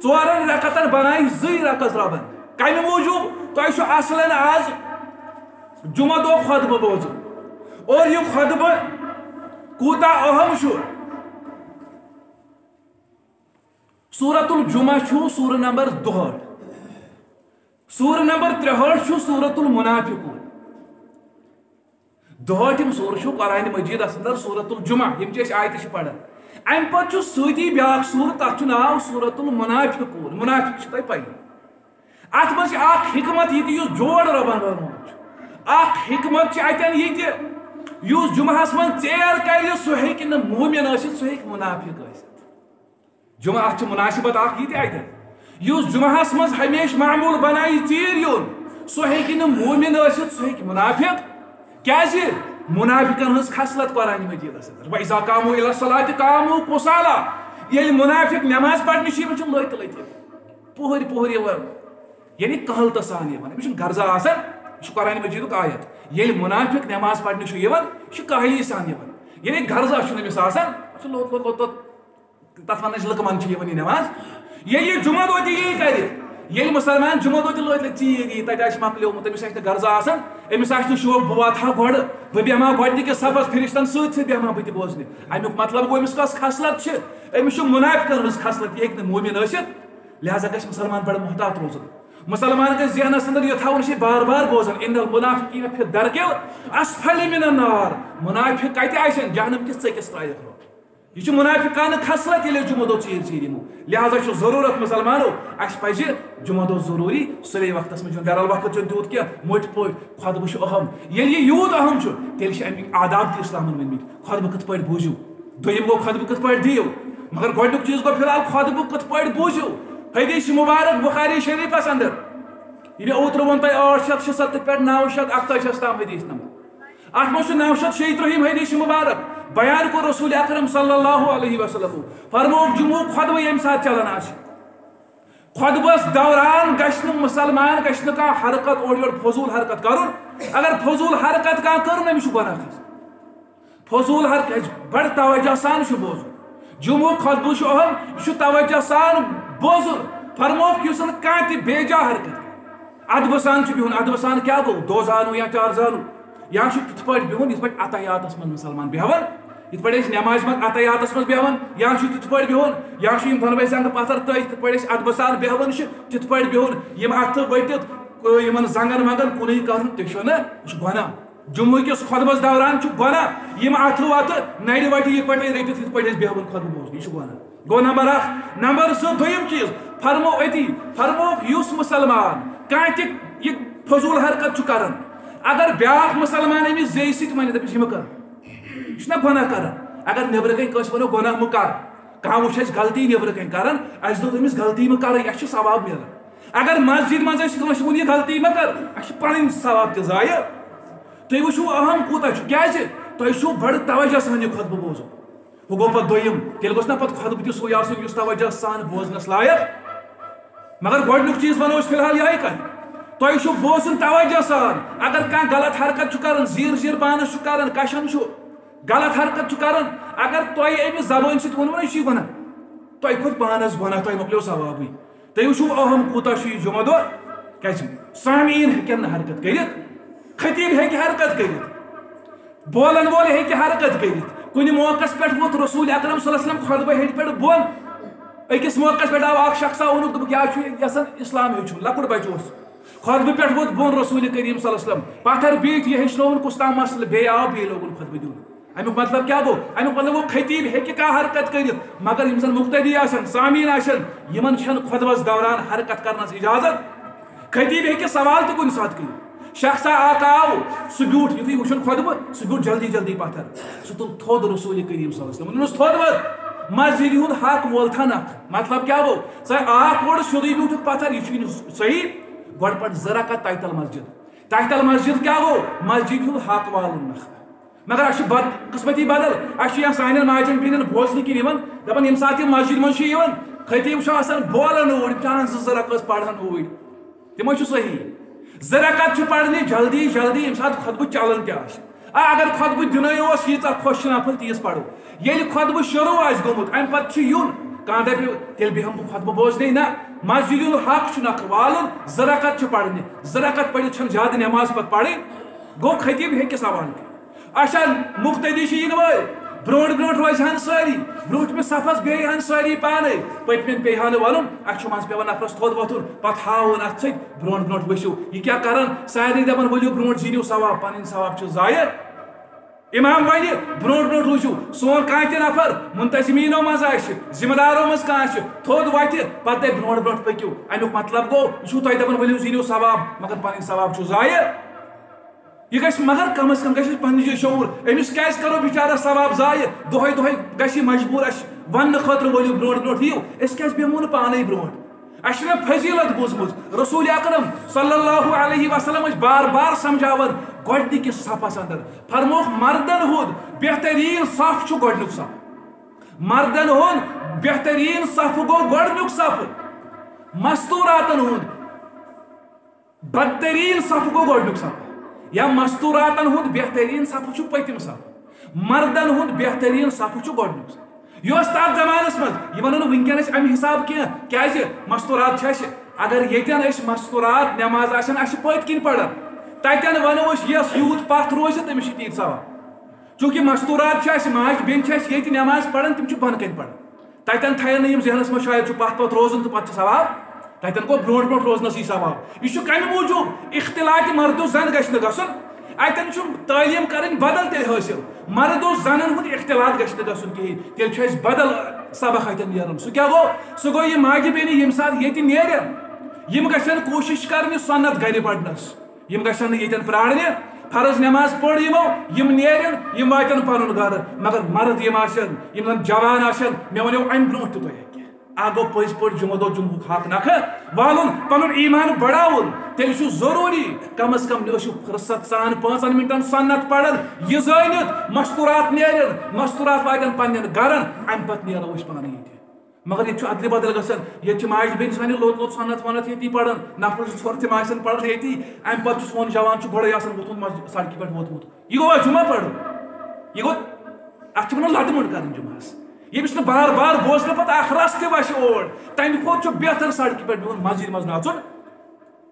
S2: 4 رکعتن بنایہِ 2 رکعت ربن کمہِ موٗجوٗب تۄہہِ چھُ اصلن آز جمعہ دۄہ خطبہ بوزُن اور یہِ خطبہ کوٗتاہ اہم چھُ سورۃ الجمعہ چھُ سورہ نمبر 62 سورہ نمبر 63 چھُ سورۃ المنافقون 62 سورہ چھُ قرآن مجید اندر سورۃ الجمعہ یم چھِ أسۍ آیتہٕ پران امہِ پتہٕ چھُ سۭتی بیاکھ سورہ تتھ چھُ ناو سورۃ المنافقون منافق چھِ تۄہہِ پاے اتھ منٛز چھِ اکھ حکمت یہِ تہِ یُس جوڑ رۄبن بنومُت چھُ اکھ حکمت چھِ اتٮ۪ن یہِ تہِ یُس جمعہس منٛز ژیر کرِ سُہ ہیٚکہِ نہٕ موٗمِن ٲسِتھ سُہ ہیٚکہِ منافق ٲسِتھ جمعہ اتھ چھِ مناسبت اکھ یہِ تہِ اتٮ۪ن یُس جمعہس منٛز ہمیشہٕ معموٗل بنایہِ ژیٖرۍ یُن سُہ ہیٚکہِ نہٕ موٗمِن ٲسِتھ سُہ ہیٚکہِ منافق کیازِ منافقن ہٕنٛز خصلت قرآن مجیدس اندر وَإِذَا قاموا إِلَى الصَّلَاةِ قاموا كُسَالَىٰ ییٚلہِ منافق نٮ۪ماز پرنہِ چھِ یِوان چھِ لٔتۍ لٔتۍ پوہر پوہر یِوان یعنی قہلتہٕ سان یِوان أمِس چھُنہٕ غرضا آسان یہِ چھُ قرآن مجیدُک آیت ییٚلہِ منافق نٮ۪ماز پرنہِ چھُ یِوان یہِ چھُ کاہلی سان یِوان یعنی غرضا چھُنہٕ أمِس آسان یہِ چھُ لوٚت لوٚت لوٚت تتھ ونان چھِ لُکہٕ من چھِ یِوان یہِ نٮ۪ماز ییٚلہِ یہِ جمعہ دۄہ تہِ یی کرِ ییٚلہِ مُسلمان جمعہ دۄہ تہِ لٔتۍ لٔتۍ ژیٖرۍ یی تتہِ آسہِ مۄکلیومُت أمِس آسہِ نہٕ غرضا آسان أمِس آسہِ نہٕ شوق بہٕ واتہٕ ہا گۄڈٕ بہٕ بیٚہمہٕ ہا گۄڈنِکِس صفس فرشتن سۭتۍ سۭتۍ بیٚہمہٕ ہا بہٕ تہِ بوزنہِ امیُک مطلب گوٚو أمِس کۄس خصلت چھِ أمِس چھُ منافقن ہٕنٛز خصلت یہِ ہیٚکہِ نہٕ موٗمِن ٲسِتھ لہذا گژھِ مُسلمان بڑٕ محتاط روزُن مسلمان گژھِ ذہنس اندر یہِ تھاوُن چھِ بار بار بوزان ان المنافقین فی الدرک الاسفل من النار منافق کتہِ آسن جہنم کِس ژٔکِس ترٛٲیِتھ یہ چھُ منافقانہ خصلت ییٚلہِ جمعہ دۄہ ژیٖرۍ ژیٖرۍ یِمو لہذا چھُ ضروٗرت مُسلمانو اَسہِ پزِ جمعہ دۄہ ضروٗری سُلے وقتس منٛز چھُنہٕ بہرحال وقت چھُنہٕ تیوٗت کینٛہہ موٚٹۍ پٲٹھۍ خۄطبہٕ چھُ اہم ییٚلہِ یہِ یوٗت اہم چھُ تیٚلہِ چھِ امیِکۍ آداب تہِ اِسلامن ؤنمٕتۍ خۄطبہٕ کِتھ پٲٹھۍ بوٗزِو دوٚیِم گوٚو خۄطبہٕ کِتھ پٲٹھۍ دِیِو مگر گۄڈنیُک چیٖز گوٚو فِلحال خۄطبہٕ کِتھ پٲٹھۍ بوٗزِو حدیث مُبارک بُخاری شریٖفس اندر یہِ مےٚ اوترٕ ووٚن تۄہہِ 876 پٮ۪ٹھ 948 تام حدیث نمبر اتھ منٛز چھُ 936 حدیث مُبارک بیان کو رسول اکرم صلی اللہ علیہ وسلم فرموک جمعہ خطبہ ییٚمہِ ساتہٕ چلان آسہِ خطبس دوران گژھِ نہٕ مُسلمان گژھِ نہٕ کانٛہہ حرکت اورٕ یورٕ فضوٗل حرکت کرُن اگر فضوٗل حرکت کانٛہہ کٔرٕن أمِس چھُ گۄناہ کھسان فضوٗل حرکت بڑٕ توجہ سان چھُ بوزُن جمعہ خطبہ چھُ اہم یہِ چھُ توجہ سان بوزُن فرموک یُس نہٕ کانٛہہ تہِ بے جا حرکت کرِ ادبہٕ سان چھُ بِہُن ادبہٕ سان کیاہ گوٚو 2 زانو یا 4 زانو یا چھُ تِتھ پٲٹھۍ بِہُن یِتھ پٲٹھۍ عطیاتس منٛز مُسلمان بیٚہوان یِتھ پٲٹھۍ أسۍ نٮ۪مازِ منٛز عطیاتس منٛز بیٚہوان یا چھُ تِتھ پٲٹھۍ بِہُن یا چھُ یِم دۄنوَے زنٛگہٕ پتھر تٔتھۍ یِتھ پٲٹھۍ أسۍ ادبہٕ سان بیٚہوان چھِ تِتھ پٲٹھۍ بِہُن یِم اَتھٕ ؤٹِتھ یِمن زنٛگن ونٛگن کُنُے کرُن تہِ چھُنہٕ یہِ چھُ گۄناہ جمعہ کِس خۄطبس دوران چھُ گۄناہ یِم اَتھٕ وَتھٕ نرِ وَٹہِ یِتھ پٲٹھۍ رٔٹِتھ یِتھ پٲٹھۍ أسۍ بیٚہوان خۄطبہٕ بوزُن یہِ چھُ گۄناہ گوٚو نمبر 1 نمبر 2 دوٚیِم چیٖز فرمو أتی فرموکھ یُس مُسلمان کانٛہہ تہِ یہِ فضوٗل حرکت چھُ کران اگر بیاکھ مُسلمان أمِس زیٚیہِ سۭتۍ وَنہِ دَپٮ۪س یہِ مہٕ کر یہِ چھُنہ گۄناہ کران اگر نیٚبرٕ کَنۍ کٲنٛسہِ وَنو گۄناہ مہٕ کر کانٛہہ وٕچھ اَسہِ غلطی نیٚبرٕ کَنۍ کران اَسہِ دوٚپ أمِس غلطی مہٕ کرٕنۍ اَسہِ چھُ ثواب میلان اگر مسجد منٛز أسۍ کٲنٛسہِ ووٚن یہِ غلطی مہٕ کر اَسہِ چھِ پنٕنۍ ثواب تہِ ضایہِ تُہۍ وٕچھِو اہم کوٗتاہ چھُ کیازِ تۄہہِ چھُو بڑٕ توجہ سان یہِ خۄطبہٕ بوزُن ہُہ گوٚو پتہٕ دوٚیِم تیٚلہِ گوٚژھ نہ پتہٕ خۄطبہٕ تہِ سُے آسُن یُس توجہ سان بوزنس لایق مگر گۄڈنیُک چیٖز ونو أسۍ فِلحال یِہوٚے کتھ تۄہہِ چھُو بوزُن توجہ سان اگر کانٛہہ غلط حرکت چھُ کران زیٖر زیٖر پانس چھُ کران کشن چھُ غلط حرکت چھُ کران اگر تۄہہِ أمِس زبٲنۍ سۭتۍ ووٚنوُ نہ یہِ چھُے گۄناہ تۄہہِ کھوٚت پانس گۄناہ تۄہہِ مۄکلیو ثوابٕے تُہۍ وٕچھِو اہم کوٗتاہ چھُ یہِ جمعہ دۄہ کیازِ سامعیٖن ہیٚکن نہٕ حرکت کٔرِتھ خطیٖب ہیٚکہِ حرکت کٔرِتھ بولن وول ہیٚکہِ حرکت کٔرِتھ کُنہِ موقعس پٮ۪ٹھ ووٚتھ رسول اکرم صلی اللہ علیہ وسلم خۄطبہٕ ہیٚرِ پٮ۪ٹھ بۄن أکِس موقعس پٮ۪ٹھ آو اکھ شخصا ووٚنُکھ دوٚپُکھ یہِ چھُ یژھان اسلام ہیٚچھُن لۄکُٹ بچہٕ اوس خۄطبہٕ پٮ۪ٹھ ووت بۄن رسول کریم صلی اللہ علیہ وسلم پتھر بیٖٹھۍ یہِ ہیٚچھنووُن کُس تام مسلہٕ بیٚیہِ آو بیٚیہِ لوگُن خۄطبہٕ دیُن امیُک مطلب کیٛاہ گوٚو امیُک مطلب گوٚو خطیٖب ہیٚکہِ کانٛہہ حرکت کٔرِتھ مگر یِم زن مُقتدی آسن سامیٖن آسن یِمن چھنہٕ خۄطبس دوران حرکت کرنس اجازت خطیٖب ہیٚکہِ سوال تہِ کُنہِ ساتہٕ کٔرِتھ شخصا اکھ آو سُہ بیوٗٹھ یُتھُے وٕچھُن خۄطبہٕ سُہ بیوٗٹھ جلدی جلدی پتھر سُہ تُل تھوٚد رسول کریم صلی اللہ علیہ وسلم ووٚنُس تھوٚد وۄتھ مسجد ہُنٛد حق وولتھن اکھ مطلب کیٛاہ گوٚو ژٕ آکھ اورٕ سیوٚدُے بیوٗٹھُکھ پتھر یہِ چھُے نہٕ صحیح گۄڈٕ پتہٕ زٕ رکعت تَتہِ تل مسجد کیٛاہ گوٚو مسجد ہُنٛد حق والُن نکھٕ مگر اَسہِ چھِ بد قٕسمتی بدل اَسہِ چھِ یا سانٮ۪ن ماجٮ۪ن بیٚنٮ۪ن بوزنہٕ کِنۍ یِوان دپان ییٚمہِ ساتہٕ یِم مسجد منٛز چھِ یِوان خطیٖب چھُ آسان بولان اوٗرۍ یِم چھِ انان زٕ رکعت پران اوٗرۍ تِمے چھُ صحیح زٕ رکعت چھِ پرنہِ جلدی جلدی ییٚمہِ ساتہٕ خۄطبہٕ چلان تہِ آسہِ اگر خۄطبہٕ دِنٕے اوس ییٖژاہ خۄش چھِ نفل تیٖژ پرو ییٚلہِ خۄطبہٕ شروٗع آسہِ گوٚمُت امہِ پتہٕ چھُ یُن کانٛہہ دپہِ تیٚلہِ بیٚہمہٕ بہٕ خۄطبہٕ بوزنٕے نہ مسجد ہُنٛد حق چھُ نکھٕ والُن زٕ رکعت چھِ پرنہِ زٕ رکعت پٔرِتھ چھنہٕ زیادٕ نٮ۪ماز پتہٕ پرٕنۍ گوٚو خطیٖب ہیٚکہِ سوال کٔرِتھ اچھا مُقتدی چھِ یِنہٕ وٲلۍ برونٛٹھ برونٛٹھ روزِ ہن سٲری برونٛٹھمہِ صفس بیٚہہِ ہن سٲری پانے پٔتمٮ۪ن پیٚیہِ ہا نہٕ وَنُن اَسہِ چھُ منٛزٕ پیٚوان نفرس تھوٚد وۄتھُن پتہٕ ہاوُن اتھ سۭتۍ برونٛٹھ برونٛٹھ ؤسِو یہِ کیٛاہ کران سارنٕے دپان ؤلِو برونٛٹھ زیٖنِو ثواب پنٕنۍ ثواب چھِ ضایع امام ونہِ برونٛٹھ برونٛٹھ وٕچھِو سون کانٛہہ تہِ نفر منتظمیٖنو منٛز آسہِ ذمہٕ دارو منٛز کانٛہہ آسہِ تھوٚد وتھِ پتہٕ دپہِ برونٛٹھ برونٛٹھ پٔکِو امیُک مطلب گوٚو یہِ چھُو تۄہہِ دپان ؤلِو زیٖنِو ثواب مگر پنٕنۍ ثواب چھُ ضایع یہ گژھِ مگر کم از کم گژھِ پننہِ جایہِ شعوٗر أمِس کیٛازِ کرو بِچارس ثواب ضایع دۄہے دۄہے گژھِ یہِ مجبوٗر اَسہِ وننہٕ خٲطرٕ ؤلِو برونٛٹھ برونٛٹھ یِیِو أسۍ کیٛازِ بیٚہمو نہٕ پانے برونٛٹھ اَسہِ چھِ مےٚ فضیٖلت بوٗزمٕژ رسول اکرم صلی اللہ علیہ وسلم ٲسۍ بار بار سمجھاوان گۄڈنِکِس صفس اندر فرمووُکھ مردن ہُنٛد بہتریٖن صف چھُ گۄڈنیُک صف مردن ہُنٛد بہتریٖن صف گوٚو گۄڈنیُک صف مستوٗراتن ہُنٛد بدتریٖن صف گوٚو گۄڈنیُک صف یا مستوٗراتن ہُنٛد بہتریٖن صف چھُ پٔتِم صف مردن ہُنٛد بہتریٖن صف چھُ گۄڈنیُک صف یہِ اوس تتھ زمانس منٛز یہِ ونو نہٕ وٕنکیٚن امہِ حساب کینٛہہ کیٛازِ مستوٗرات چھِ اَسہِ اگر ییٚتٮ۪ن أسۍ مستوٗرات نٮ۪ماز آسن اَسہِ چھِ پٔتۍ کِنۍ پران تتٮ۪ن ونو أسۍ یۄس یوٗت پتھ روزِ تٔمِس چھِ تیٖتۍ ثواب چوٗنٛکہِ مستوٗرات چھِ اَسہِ ماجہِ بیٚنہِ چھِ اَسہِ ییٚتہِ نٮ۪ماز پران تِم چھِ بۄنہٕ کَنۍ پران تتٮ۪ن تھاین نہٕ یِم ذہنس منٛز شاید چھُ پتھ پتھ روزُن تہٕ پتہٕ چھُ ثواب تتٮ۪ن گوٚو برونٛٹھ برونٛٹھ روزنسٕے ثواب یہِ چھُ کمہِ موٗجوٗب اختلاط مردو زن گژھِ نہٕ گژھُن اتٮ۪ن چھُ تعلیٖم کرٕنۍ بدل تیٚلہِ حٲصِل مردو زنن ہُنٛد اختلاط گژھِ نہٕ گژھُن کِہینۍ تیٚلہِ چھُ اَسہِ بدل سبق اتٮ۪ن نیرُن سُہ کیٛاہ گوٚو سُہ گوٚو یہِ ماجہِ بیٚنہِ ییٚمہِ ساتہٕ ییٚتہِ نیرن یِم گژھن کوٗشش کرنہِ سۄنت گرِ پرنس یِم گژھن نہٕ ییٚتٮ۪ن پرارنہِ فرض نٮ۪ماز پٔر یِمو یِم نیرن یِم واتن پنُن گرٕ مگر مرد یِم آسن یِم زن جوان آسن مےٚ ونیو امہِ برونٛٹھ تہِ تۄہہِ اکھ گوٚو پٔزۍ پٲٹھۍ جُمعہ دۄہ جُمعُک حق نکھٕ والُن پنُن ایٖمان بڑاوُن تیٚلہِ چھُ ضروٗری کم از کم ٲسِو فُرصت سان 5 منٹن سنت پران یہِ زٲنِتھ مستوٗرات نیرن مستوٗرات واتن پننٮ۪ن گرن امہِ پتہٕ نیرو أسۍ پانہٕ ییٚتہِ مگر ییٚتہِ چھُ ادلہِ بدل گژھان ییٚتہِ چھِ ماجہِ بیٚنہِ سانہِ لوٚت لوٚت سنت ونت ییٚتی پران نفر زٕ ژور تِم آسن پران ییٚتی امہِ پتہٕ چھُ سون جوان چھُ گۄڈے آسان ووٚتھمُت سڑکہِ پٮ۪ٹھ ووتمُت یہِ گوٚوا جُمعہ پرُن یہِ گوٚو اتھ چھِ ونان لٹہٕ مٔٹ کرٕنۍ جُمعس ییٚمِس نہٕ بار بار بوزنہٕ پتہٕ اکھ رس تہِ وسہِ اور تمہِ کھۄتہٕ چھُ بہتر سڑکہِ پٮ۪ٹھ بِہُن مسجد منٛز نژُن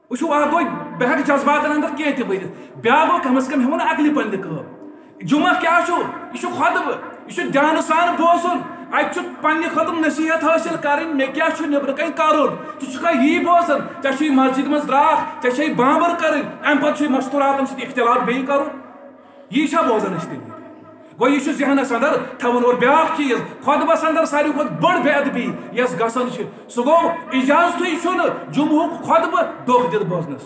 S2: وٕچھِو اکھ گوٚو بہٕ ہٮ۪کہٕ جذباتن اندر کینٛہہ تہِ ؤنِتھ بیاکھ گوٚو کم از کم ہٮ۪مو نہٕ عقلہِ پننہِ کٲم جُمعہ کیٛاہ چھُ یہِ چھُ خۄطبہٕ یہِ چھُ دیانہٕ سان بوزُن اتہِ چھُ پننہِ خٲطرٕ نصیحت حٲصِل کرٕنۍ مےٚ کیٛاہ چھُ نیبرٕ کنۍ کرُن ژٕ چھُکھا یی بوزان ژےٚ چھُے مسجد منٛز درٛاکھ ژےٚ چھے بامبر کرٕنۍ امہِ پتہٕ چھُے مستوٗراتن سۭتۍ اختلاط بیٚیہِ کرُن یی چھا بوزان أسۍ تیٚلہِ گوٚو یہِ چھُ ذہنس اندر تھاوُن اور بیاکھ چیٖز خۄطبس اندر ساروی کھۄتہٕ بٔڑ بے ادبی یۄس گژھان چھِ سُہ گوٚو اجازتھٕے چھُنہٕ جُمعُک خۄطبہٕ دۄہ دِتھ بوزنس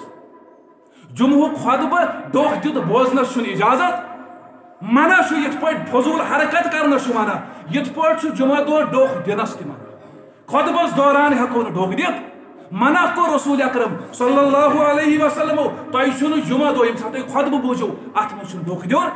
S2: جُمعُک خۄطبہٕ دۄہ دِتھ بوزنس چھُنہٕ اجازت منع چھُ یِتھ پٲٹھۍ فضوٗل حرکت کرنس چھُ منع یِتھ پٲٹھۍ چھُ جُمعہ دۄہ ڈوٚکھ دِنس تہِ منع خۄطبس دوران ہٮ۪کو نہٕ ڈوٚکھ دِتھ منع کوٚر رسول اکرم صلی اللہ علیہ وسلمو تۄہہِ چھُنہٕ جُمعہ دۄہ ییٚمہِ ساتہٕ تُہۍ خۄطبہٕ بوٗزِو اتھ منٛز چھُنہٕ ڈوٚکھ دیُن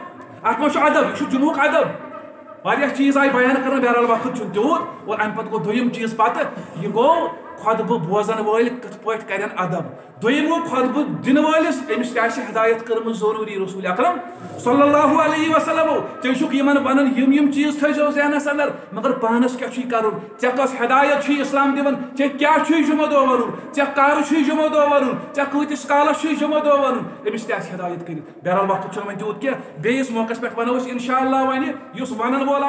S2: اتھ منٛز چھُ ادب یہِ چھُ جُمعُک ادب واریاہ چیٖز آیہِ بیان کرنہٕ بہرحال وقت چھُنہٕ تیوٗت اور امہِ پتہٕ گوٚو دوٚیِم چیٖز پتہٕ یہِ گوٚو خۄطبہٕ بوزن وٲلۍ کِتھ پٲٹھۍ کرن ادب دویمو خطبہ دن والس امس تہ ہدایت کرم ضروری رسول اکرم صلی اللہ علیہ وسلم ٹھیک یمن ون یم چیز تھو ذہنس اندر مگر پانس کیا کرن ے کس ہدایت اسلام دن ے کیا جمعہ دہ ون ے کر جمعہ دہ ون ے کتس کالس جمعہ دہ ون امس تہ ہدایت کر بہرحال وقت ون تیوت کی بیس موقع پہ ونو انشاء اللہ ون ونن وول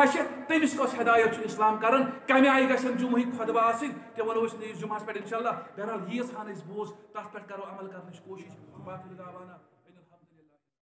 S2: تمس کس ہدایت اسلام کرن کمہ آئی گھن جمعہ خطبہ آن تہ ونو نئیس جمعہ پہ انشاء اللہ بہرحال ییز ہان بوز تر پہ کرو عمل کرنے کوشش باقی دعوانا